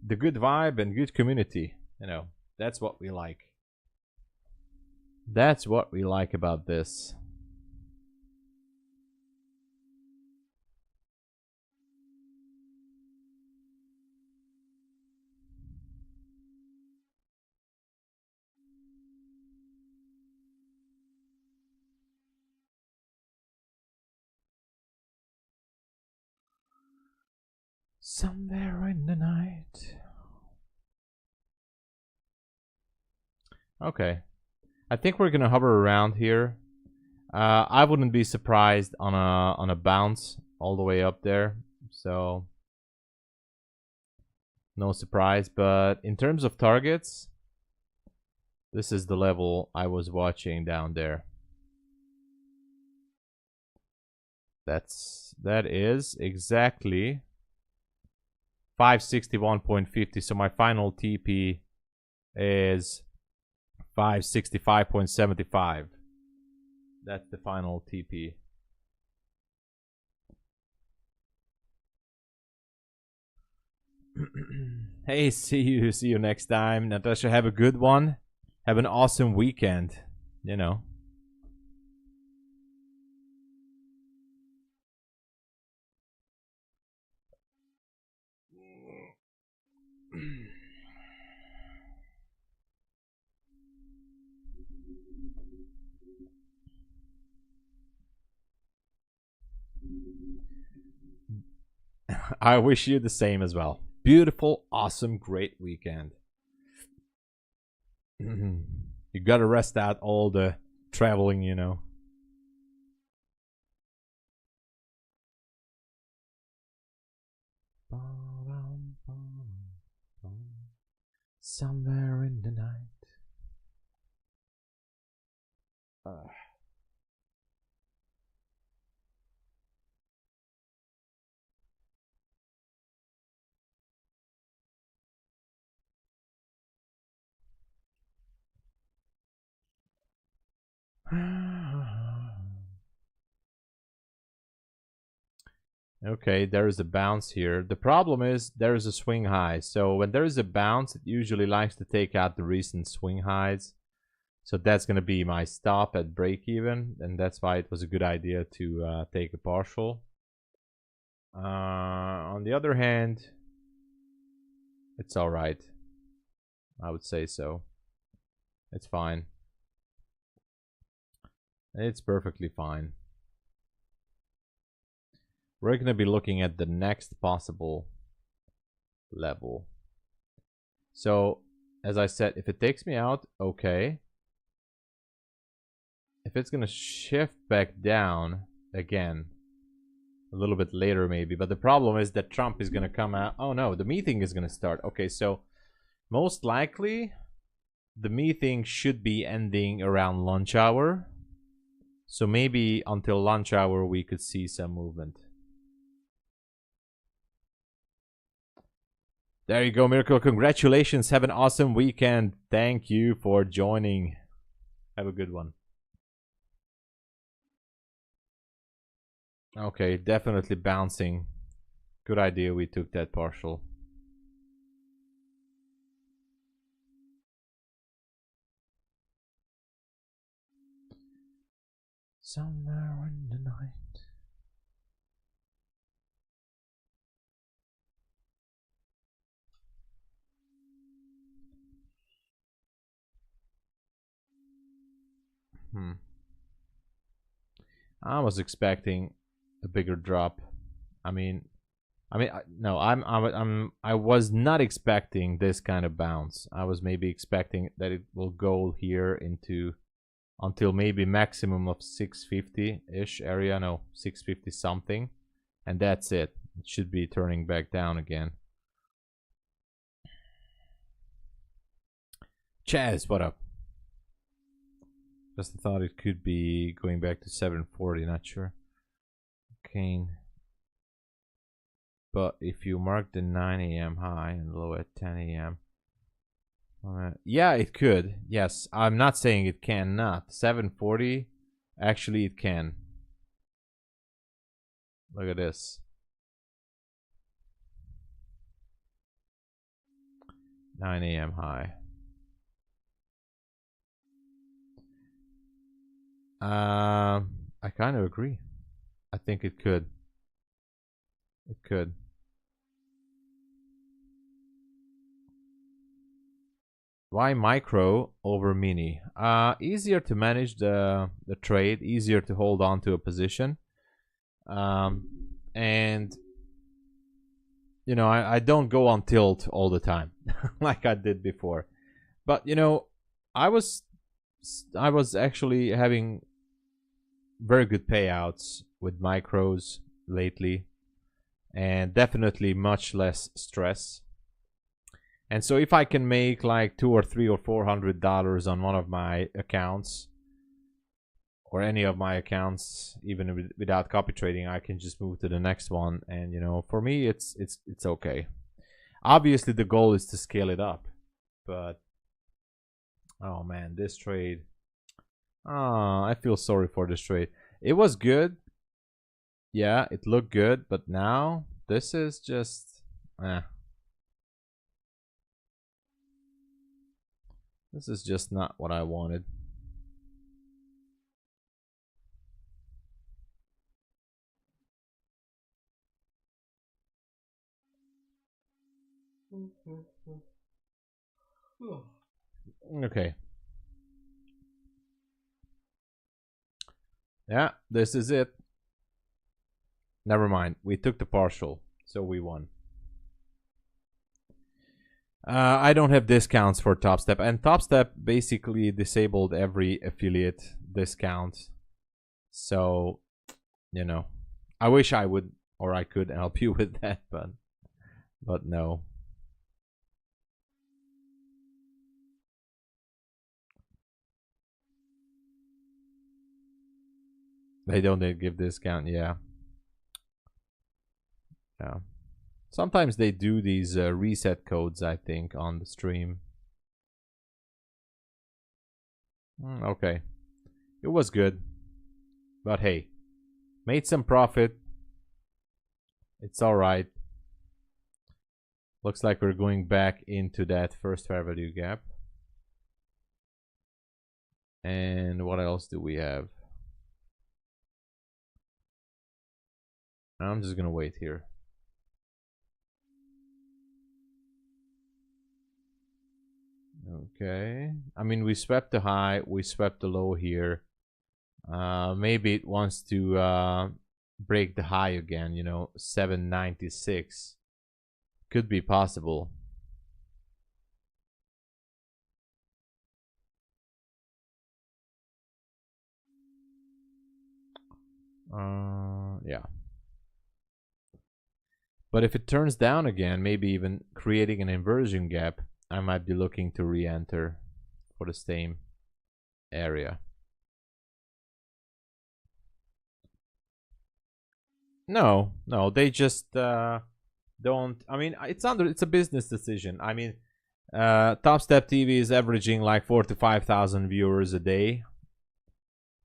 the good vibe and good community. You know, that's what we like. That's what we like about this. Somewhere in the night. Okay. I think we're gonna hover around here. I wouldn't be surprised on a bounce all the way up there. So no surprise. But in terms of targets, this is the level I was watching down there. That is exactly 561.50. So my final TP is 565.75. That's the final TP. Hey, see you next time. Natasha, have a good one. Have an awesome weekend, you know. I wish you the same as well. Beautiful, awesome, great weekend. You gotta rest out all the traveling, you know. Somewhere in the night. Okay, there is a bounce here. The problem is there is a swing high. So when there is a bounce, it usually likes to take out the recent swing highs. So that's going to be my stop at break even. And that's why it was a good idea to take a partial. On the other hand, it's all right. I would say so. It's fine. It's perfectly fine. We're going to be looking at the next possible level. So, as I said, if it takes me out, okay. If it's going to shift back down again, a little bit later maybe. But the problem is that Trump is going to come out. Oh no, the meeting is going to start. Okay, so most likely the meeting should be ending around lunch hour. So maybe until lunch hour we could see some movement. There you go, Miracle. Congratulations. Have an awesome weekend. Thank you for joining. Have a good one. Okay, definitely bouncing. Good idea we took that partial. Somewhere in the night. I was expecting a bigger drop. I was not expecting this kind of bounce. I was maybe expecting that it will go here into until maybe maximum of 650-ish area. No, 650 something, and that's it. It should be turning back down again. Chaz, what up? Just thought it could be going back to 740, not sure. Kane. But if you mark the 9 a.m. high and low at 10 a.m. Yeah, it could. Yes, I'm not saying it cannot. 740, actually it can. Look at this. 9 a.m. high. I kind of agree. I think it could. It could. Why micro over mini? Easier to manage the trade, easier to hold on to a position. And you know, I don't go on tilt all the time like I did before. But you know, I was actually having very good payouts with micros lately, and definitely much less stress. And so if I can make like $200 or $300 or $400 on one of my accounts, or any of my accounts, even without copy trading, I can just move to the next one. And you know, for me, it's okay. Obviously, the goal is to scale it up, but oh man, this trade. Oh, I feel sorry for this trade. It was good. Yeah, it looked good, but now this is just this is just not what I wanted. Okay. Yeah, this is it. Never mind. We took the partial, so we won. I don't have discounts for TopStep, and TopStep basically disabled every affiliate discount. So, you know, I wish I would, or I could help you with that, but no. They don't give discount, yeah. Yeah. Sometimes they do these reset codes, I think, on the stream. Okay. It was good. But hey, made some profit. It's alright. Looks like we're going back into that first fair value gap. And what else do we have? I'm just gonna wait here. Okay. I mean, we swept the high, we swept the low here. Maybe it wants to break the high again, you know, 796. Could be possible. Yeah. But if it turns down again, maybe even creating an inversion gap, I might be looking to re-enter for the same area. No, they just don't. I mean, it's a business decision. I mean, Top Step TV is averaging like 4,000 to 5,000 viewers a day,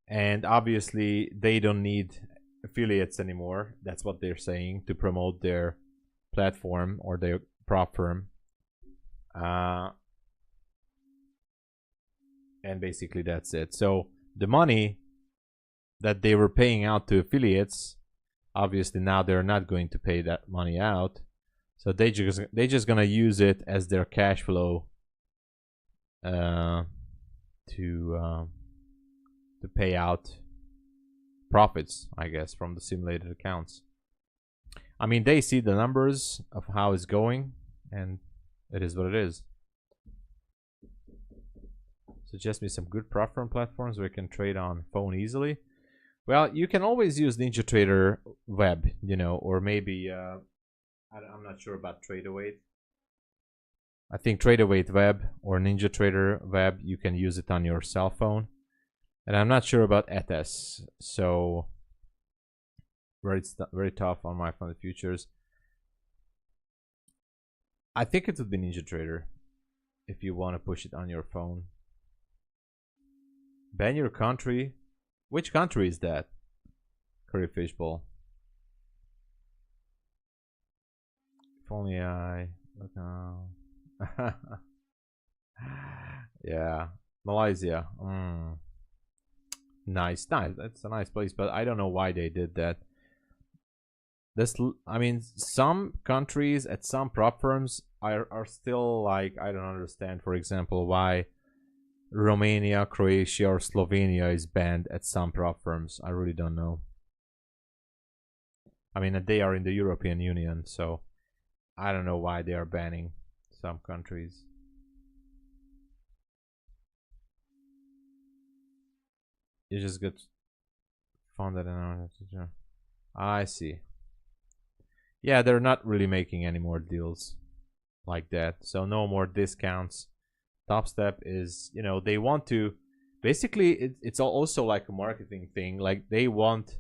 and obviously they don't need affiliates anymore. That's what they're saying, to promote their platform or their prop firm. And basically that's it. So the money that they were paying out to affiliates, obviously now they're not going to pay that money out. So they're just gonna use it as their cash flow to pay out profits, I guess, from the simulated accounts. I mean, they see the numbers of how it's going, and it is what it is. Suggest me some good prop firm platforms where you can trade on phone easily. Well, you can always use NinjaTrader Web, you know, or maybe I'm not sure about TradeAway. I think TradeAway Web or NinjaTrader Web, you can use it on your cell phone. And I'm not sure about ETS, so very tough on MyFundedFutures. I think it would be NinjaTrader if you want to push it on your phone. Ban your country. Which country is that? Curry Fishbowl. If only I look now. Yeah, Malaysia. Nice. That's a nice place, but I don't know why they did that. I mean, some countries at some prop firms are still like, I don't understand, for example, why Romania, Croatia, or Slovenia is banned at some prop firms. I really don't know. I mean, they are in the European Union, so I don't know why they are banning some countries. You just get funded and I see. Yeah, they're not really making any more deals like that, so no more discounts. Top Step is, you know, they want to basically it's also like a marketing thing. Like they want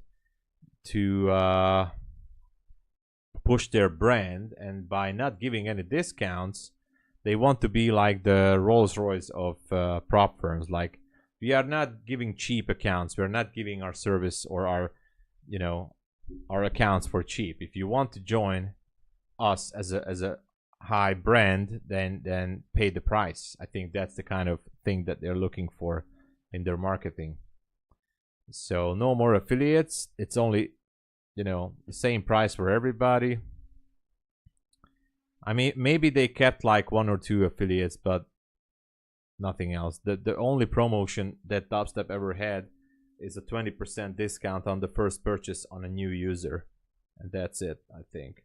to push their brand, and by not giving any discounts, they want to be like the Rolls-Royce of prop firms. Like, we are not giving cheap accounts. We're not giving our service or our, you know, our accounts for cheap. If you want to join us as a high brand, then pay the price. I think that's the kind of thing that they're looking for in their marketing. So no more affiliates. It's only, you know, the same price for everybody. I mean, maybe they kept like 1 or 2 affiliates, but nothing else. The only promotion that Top Step ever had is a 20% discount on the first purchase on a new user, and that's it. I think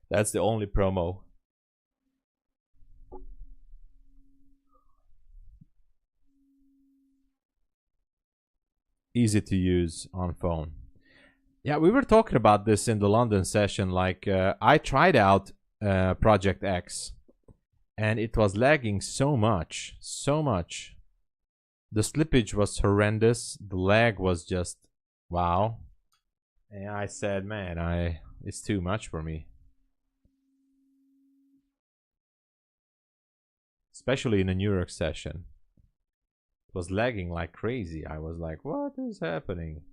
that's the only promo. Easy to use on phone. Yeah, we were talking about this in the London session. Like, I tried out Project X, and it was lagging so much. The slippage was horrendous. The lag was just wow. And I said, man, it's too much for me. Especially in the New York session. It was lagging like crazy. I was like, what is happening?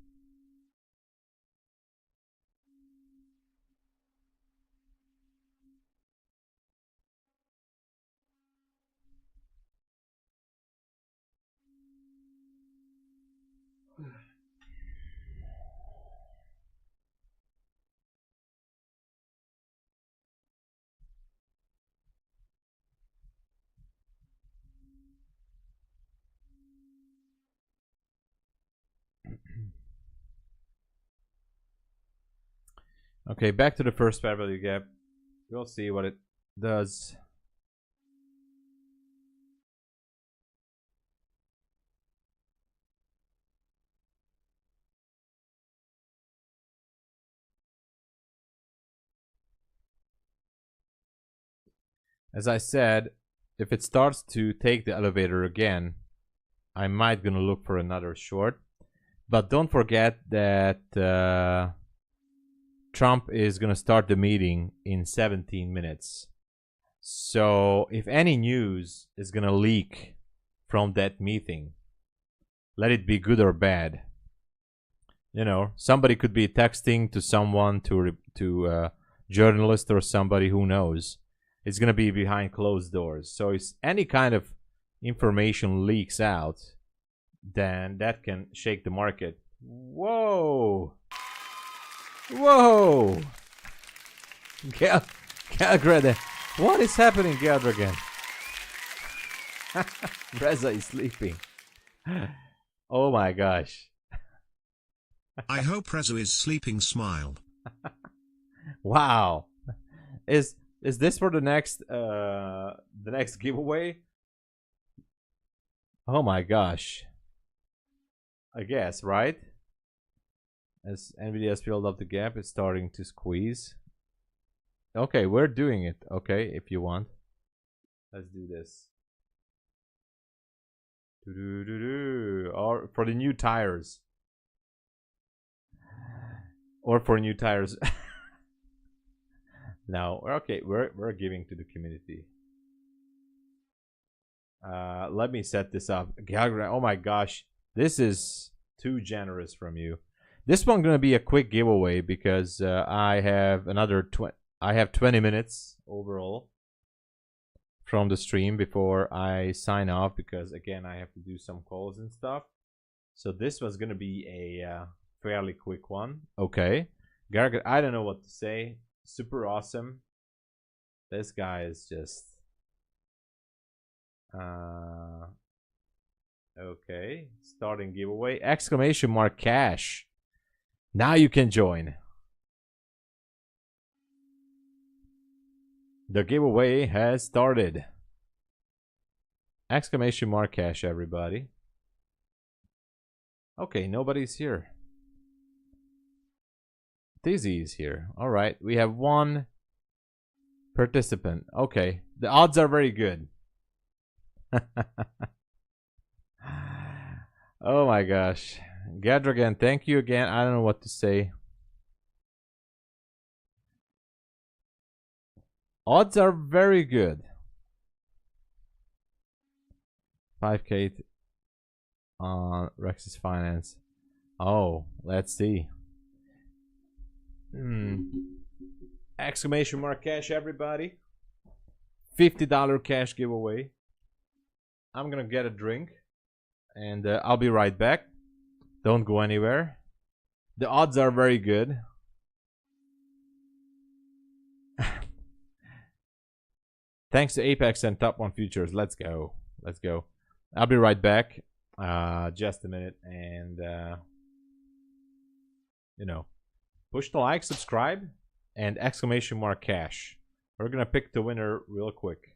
Okay, back to the first fair value gap. We'll see what it does. As I said, if it starts to take the elevator again, I might gonna look for another short. But don't forget that Trump is gonna start the meeting in 17 minutes. So if any news is gonna leak from that meeting, let it be good or bad. You know, somebody could be texting to someone, to a journalist or somebody, who knows. It's gonna be behind closed doors. So if any kind of information leaks out, then that can shake the market. Whoa! Whoa! Galdragan. What is happening, Galdragan? Reza is sleeping. Oh my gosh. I hope Reza is sleeping. Smile. Wow. Is this for the next giveaway? Oh my gosh. I guess, right? As Nvidia has filled up the gap, it's starting to squeeze. Okay, we're doing it. Okay, if you want. Let's do this. Or for the new tires. Or for new tires. No, okay, we're giving to the community. Let me set this up. Oh my gosh, this is too generous from you. This one gonna be a quick giveaway because I have another 20 minutes overall from the stream before I sign off, because again I have to do some calls and stuff. So this was gonna be a fairly quick one. Okay, Garrett, I don't know what to say. Super awesome. This guy is just okay. Starting giveaway. Exclamation mark cash. Now you can join. The giveaway has started. Exclamation mark cash, everybody. Okay, nobody's here. Dizzy is here. All right, we have one participant. Okay, the odds are very good. Oh my gosh. Gadragan, thank you again. I don't know what to say. Odds are very good. 5K on Rex's Finance. Oh, let's see. Exclamation mark cash, everybody. $50 cash giveaway. I'm gonna get a drink and I'll be right back. Don't go anywhere. The odds are very good. Thanks to Apex and Top 1 Futures. Let's go. Let's go. I'll be right back. Just a minute. And, you know, push the like, subscribe, and exclamation mark cash. We're going to pick the winner real quick.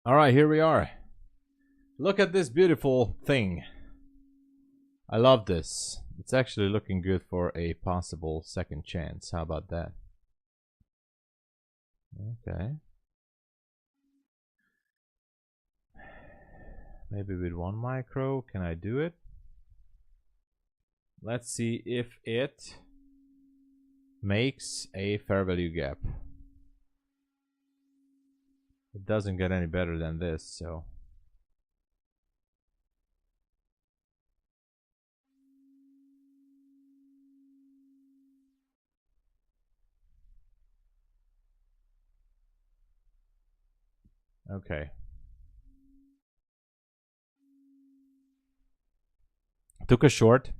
All right, here we are. Look at this beautiful thing. I love this. It's actually looking good for a possible second chance. How about that? Okay. Maybe with 1 micro, can I do it? Let's see if it makes a fair value gap. It doesn't get any better than this, so. Okay. Took a short.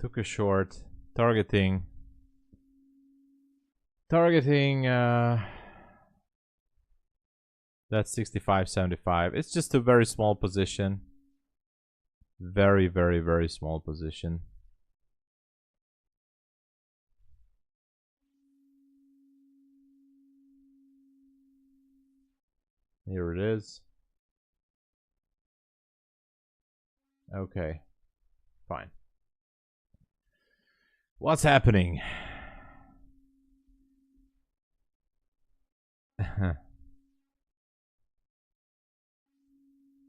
Took a short. Targeting that's 65.75. It's just a very small position. Very, very, very small position. Here it is. Okay, fine. What's happening?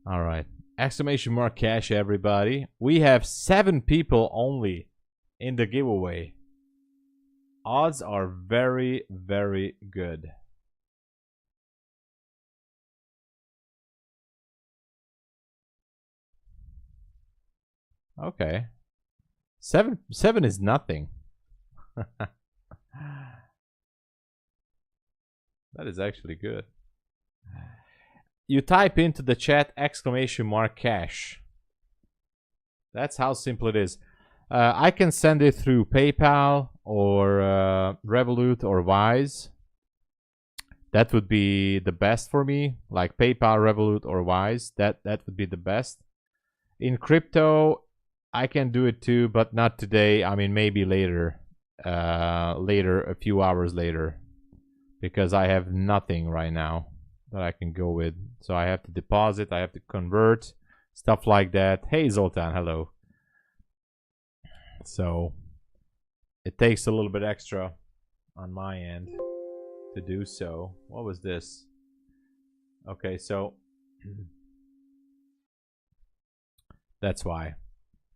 All right. Exclamation mark cash, everybody. We have 7 people only in the giveaway. Odds are very, very good. Okay. 7 is nothing. That is actually good. You type into the chat exclamation mark cash. That's how simple it is. I can send it through PayPal or Revolut or Wise. That would be the best for me. Like PayPal, Revolut, or Wise. That would be the best. In crypto, I can do it too, but not today. I mean, maybe later. Later, a few hours later. Because I have nothing right now that I can go with. So I have to deposit, I have to convert, stuff like that. Hey Zoltan, hello. So it takes a little bit extra on my end to do so. What was this? Okay, so that's why.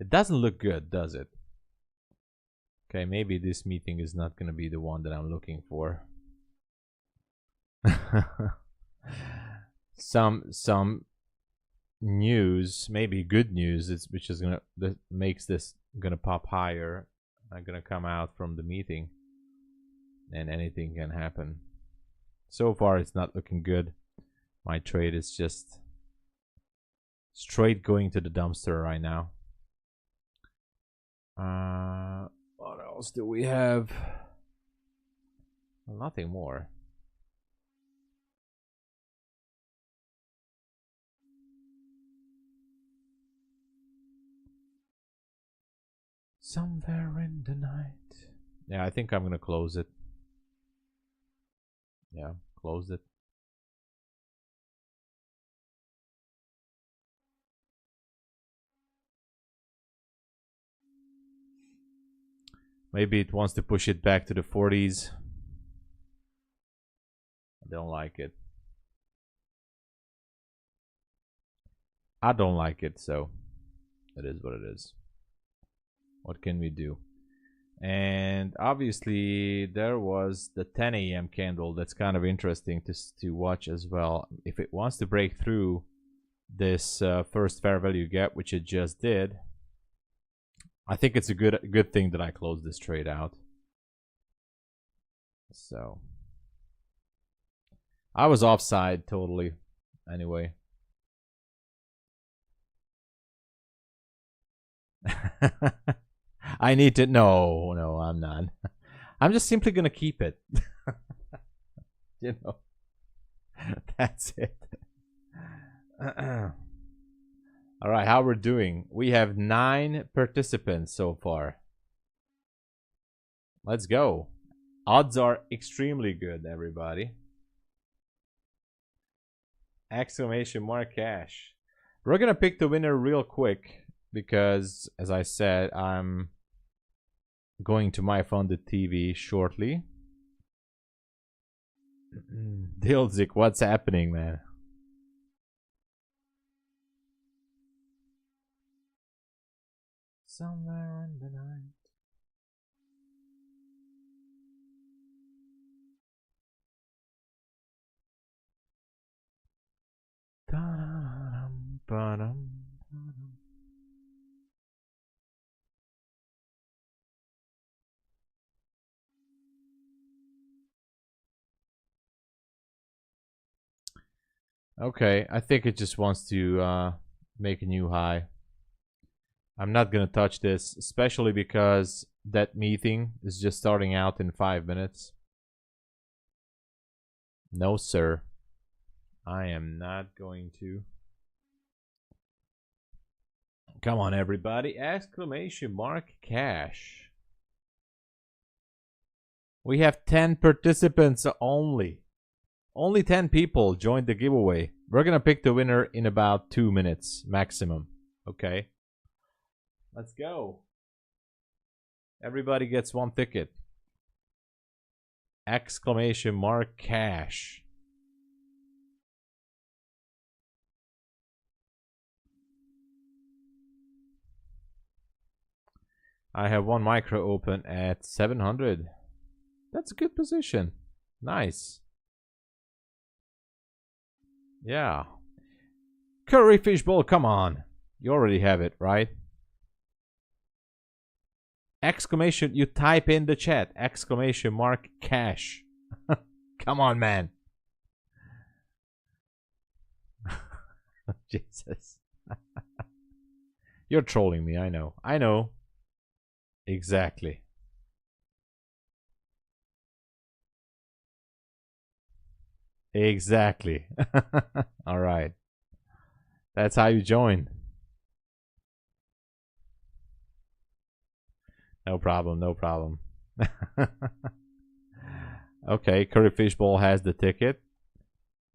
It doesn't look good, does it? Okay, maybe this meeting is not going to be the one that I'm looking for. some news, maybe good news, which is that makes this gonna pop higher, gonna come out from the meeting, and anything can happen. So far, it's not looking good. My trade is just straight going to the dumpster right now. What else do we have? Well, nothing more. Somewhere in the night. Yeah, I think I'm gonna close it. Yeah, close it. Maybe it wants to push it back to the 40s. I don't like it. I don't like it, so it is what it is. What can we do? And obviously there was the 10 a.m. candle that's kind of interesting to watch as well. If it wants to break through this first fair value gap, which it just did, I think it's a good thing that I closed this trade out. So I was offside totally anyway. I need to no, I'm not. I'm just simply gonna keep it. You know. That's it. All right, how we're doing? We have 9 participants so far. Let's go. Odds are extremely good, everybody. Exclamation mark cash. We're gonna pick the winner real quick because, as I said, I'm going to MyFunded TV shortly. Dilzik, what's happening, man? Somewhere in the night. Okay, I think it just wants to make a new high. I'm not gonna touch this, especially because that meeting is just starting out in 5 minutes. No, sir. I am not going to. Come on, everybody. Exclamation mark cash. We have 10 participants only. Only 10 people joined the giveaway. We're gonna pick the winner in about 2 minutes maximum. Okay. Let's go. Everybody gets 1 ticket. Exclamation mark cash. I have 1 micro open at 700. That's a good position. Nice. Yeah. Curry fishbowl, come on. You already have it, right? Exclamation, you type in the chat. Exclamation mark cash. Come on, man. Jesus. You're trolling me, I know. I know. Exactly. Exactly. All right. That's how you join. No problem, no problem. Okay, Curry Fishbowl has the ticket.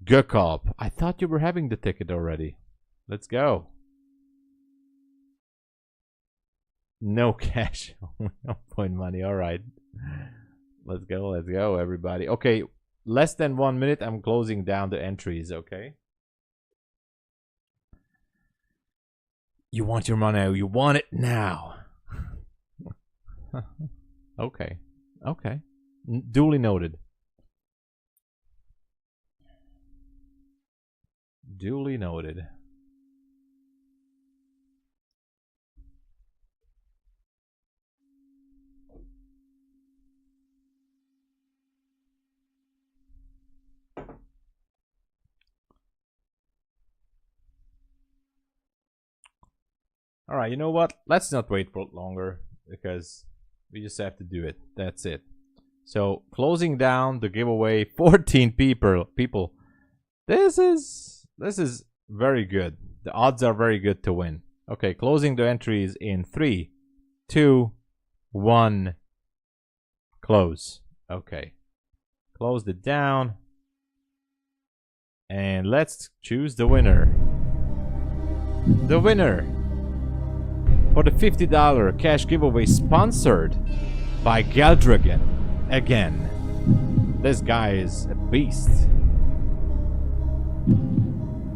Gukop, I thought you were having the ticket already. Let's go. No cash. No point money. All right. Let's go, everybody. Okay, less than 1 minute. I'm closing down the entries, okay? You want your money. You want it now. Okay. Okay. Duly noted. Duly noted. All right, you know what? Let's not wait for longer because we just have to do it. That's it. So closing down the giveaway, 14 people. This is very good. The odds are very good to win. Okay, closing the entries in 3, 2, 1. Close. Okay. Closed it down. And let's choose the winner. The winner for the $50 cash giveaway sponsored by Galdragon. Again, this guy is a beast.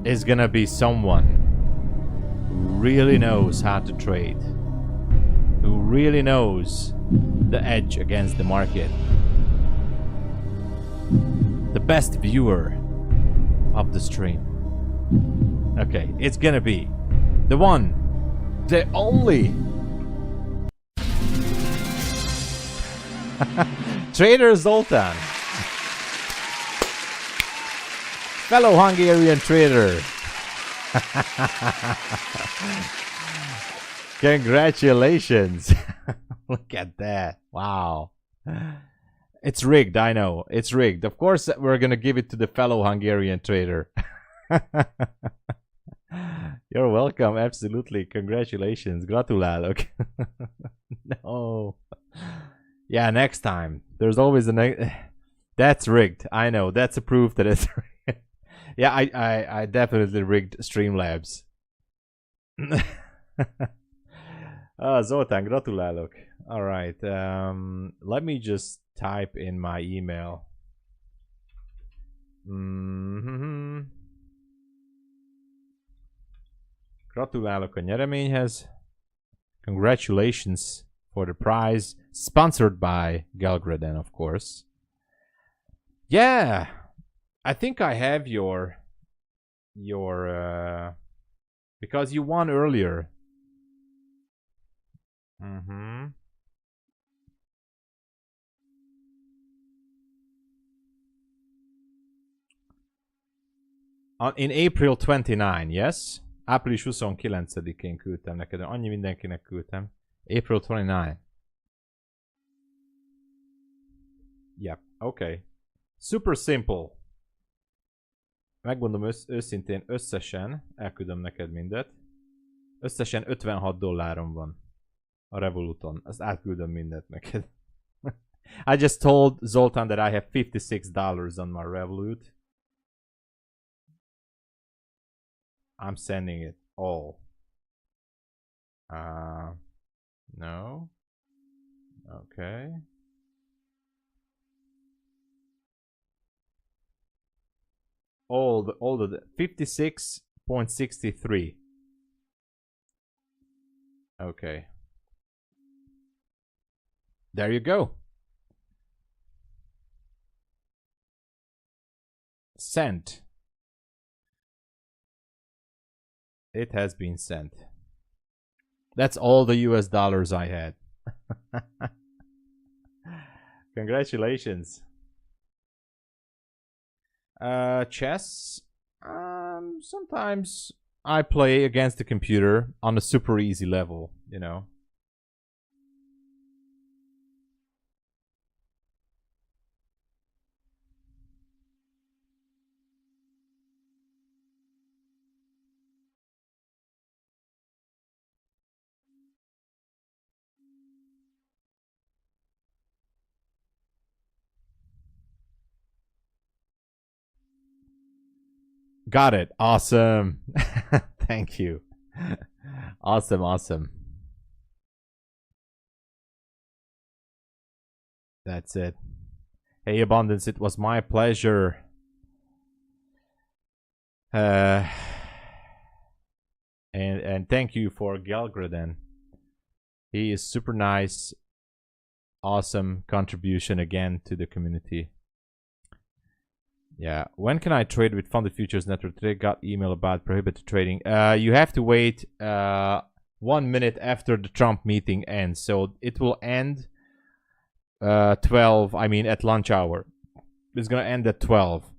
Is gonna be someone who really knows how to trade, who really knows the edge against the market, the best viewer of the stream. Okay, it's gonna be the one, the only Trader Zoltan, fellow Hungarian trader. Congratulations. Look at that. Wow. It's rigged, I know. It's rigged. Of course, we're going to give it to the fellow Hungarian trader. You're welcome. Absolutely. Congratulations. Gratulálok. No. Yeah, next time. There's always a That's rigged. I know. That's a proof that it's rigged. Yeah, I definitely rigged Streamlabs. Zoltán, gratulálok. All right. Let me just type in my email. Gratulálok a nyereményhez. Congratulations for the prize. Sponsored by Galgraden, of course. Yeah. I think I have your because you won earlier. In April 29, yes? Április 29-én küldtem neked. Annyi mindenkinek küldtem. April 29. Yep, okay. Super simple. Megmondom őszintén, összesen, elküldöm neked mindet. Összesen $56 van a Revoluton. Azt átküldöm mindet neked. I just told Zoltán that I have $56 on my Revolut. I'm sending it all. No. Okay. All the 56.63. Okay. There you go. Sent. It has been sent. That's all the US dollars I had. Congratulations. Chess. Sometimes I play against the computer on a super easy level, you know. Got it. Awesome. Thank you. Awesome. That's it. Hey, Abundance, it was my pleasure. And thank you for Galgraden. He is super nice. Awesome contribution again to the community. Yeah. When can I trade with Funded Futures Network? Today got email about prohibited trading. You have to wait 1 minute after the Trump meeting ends. So it will end 12, I mean at lunch hour. It's gonna end at 12.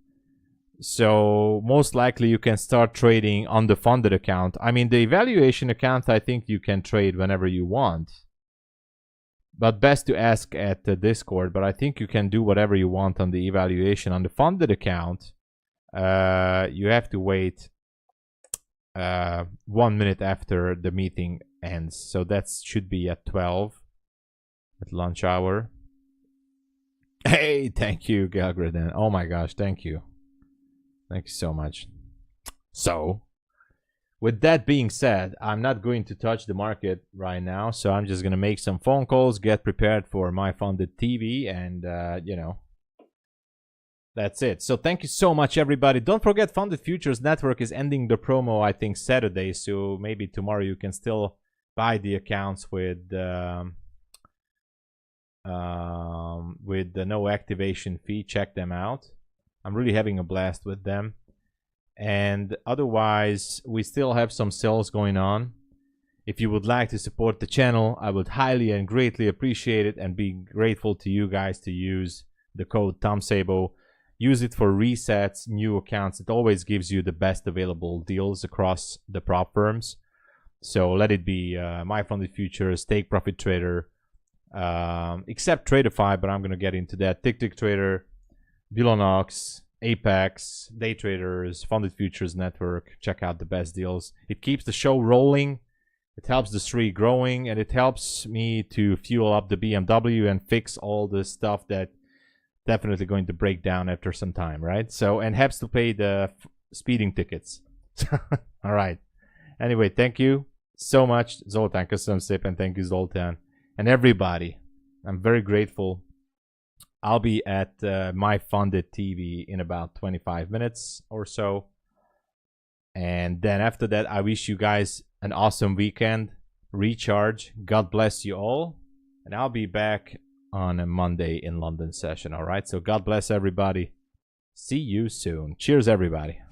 So most likely you can start trading on the funded account. I mean the evaluation account, I think you can trade whenever you want. But best to ask at the Discord. But I think you can do whatever you want on the evaluation. On the funded account, you have to wait 1 minute after the meeting ends. So that should be at 12 at lunch hour. Hey, thank you, Galgraden. Oh my gosh, thank you. Thank you so much. So, with that being said, I'm not going to touch the market right now, so I'm just going to make some phone calls, get prepared for my funded TV, and, you know, that's it. So thank you so much, everybody. Don't forget, Funded Futures Network is ending the promo, I think, Saturday, so maybe tomorrow you can still buy the accounts with the no activation fee. Check them out. I'm really having a blast with them. And otherwise, we still have some sales going on. If you would like to support the channel, I would highly and greatly appreciate it and be grateful to you guys to use the code TomSabo. Use it for resets, new accounts. It always gives you the best available deals across the prop firms. So let it be MyFundedFutures, Take Profit Trader, except TRADEIFY, but I'm going to get into that. TickTickTrader, Bulenox, Apex, DayTraders, FUNDEDFutures network. Check out the best deals. It keeps the show rolling. It helps the street growing, and it helps me to fuel up the BMW and fix all the stuff that definitely going to break down after some time, right? So, and helps to pay the speeding tickets. All right. Anyway, thank you so much, Zoltan Custom Sip, and thank you, Zoltan, and everybody. I'm very grateful. I'll be at My Funded TV in about 25 minutes or so. And then after that, I wish you guys an awesome weekend. Recharge. God bless you all. And I'll be back on a Monday in London session. All right. So God bless everybody. See you soon. Cheers, everybody.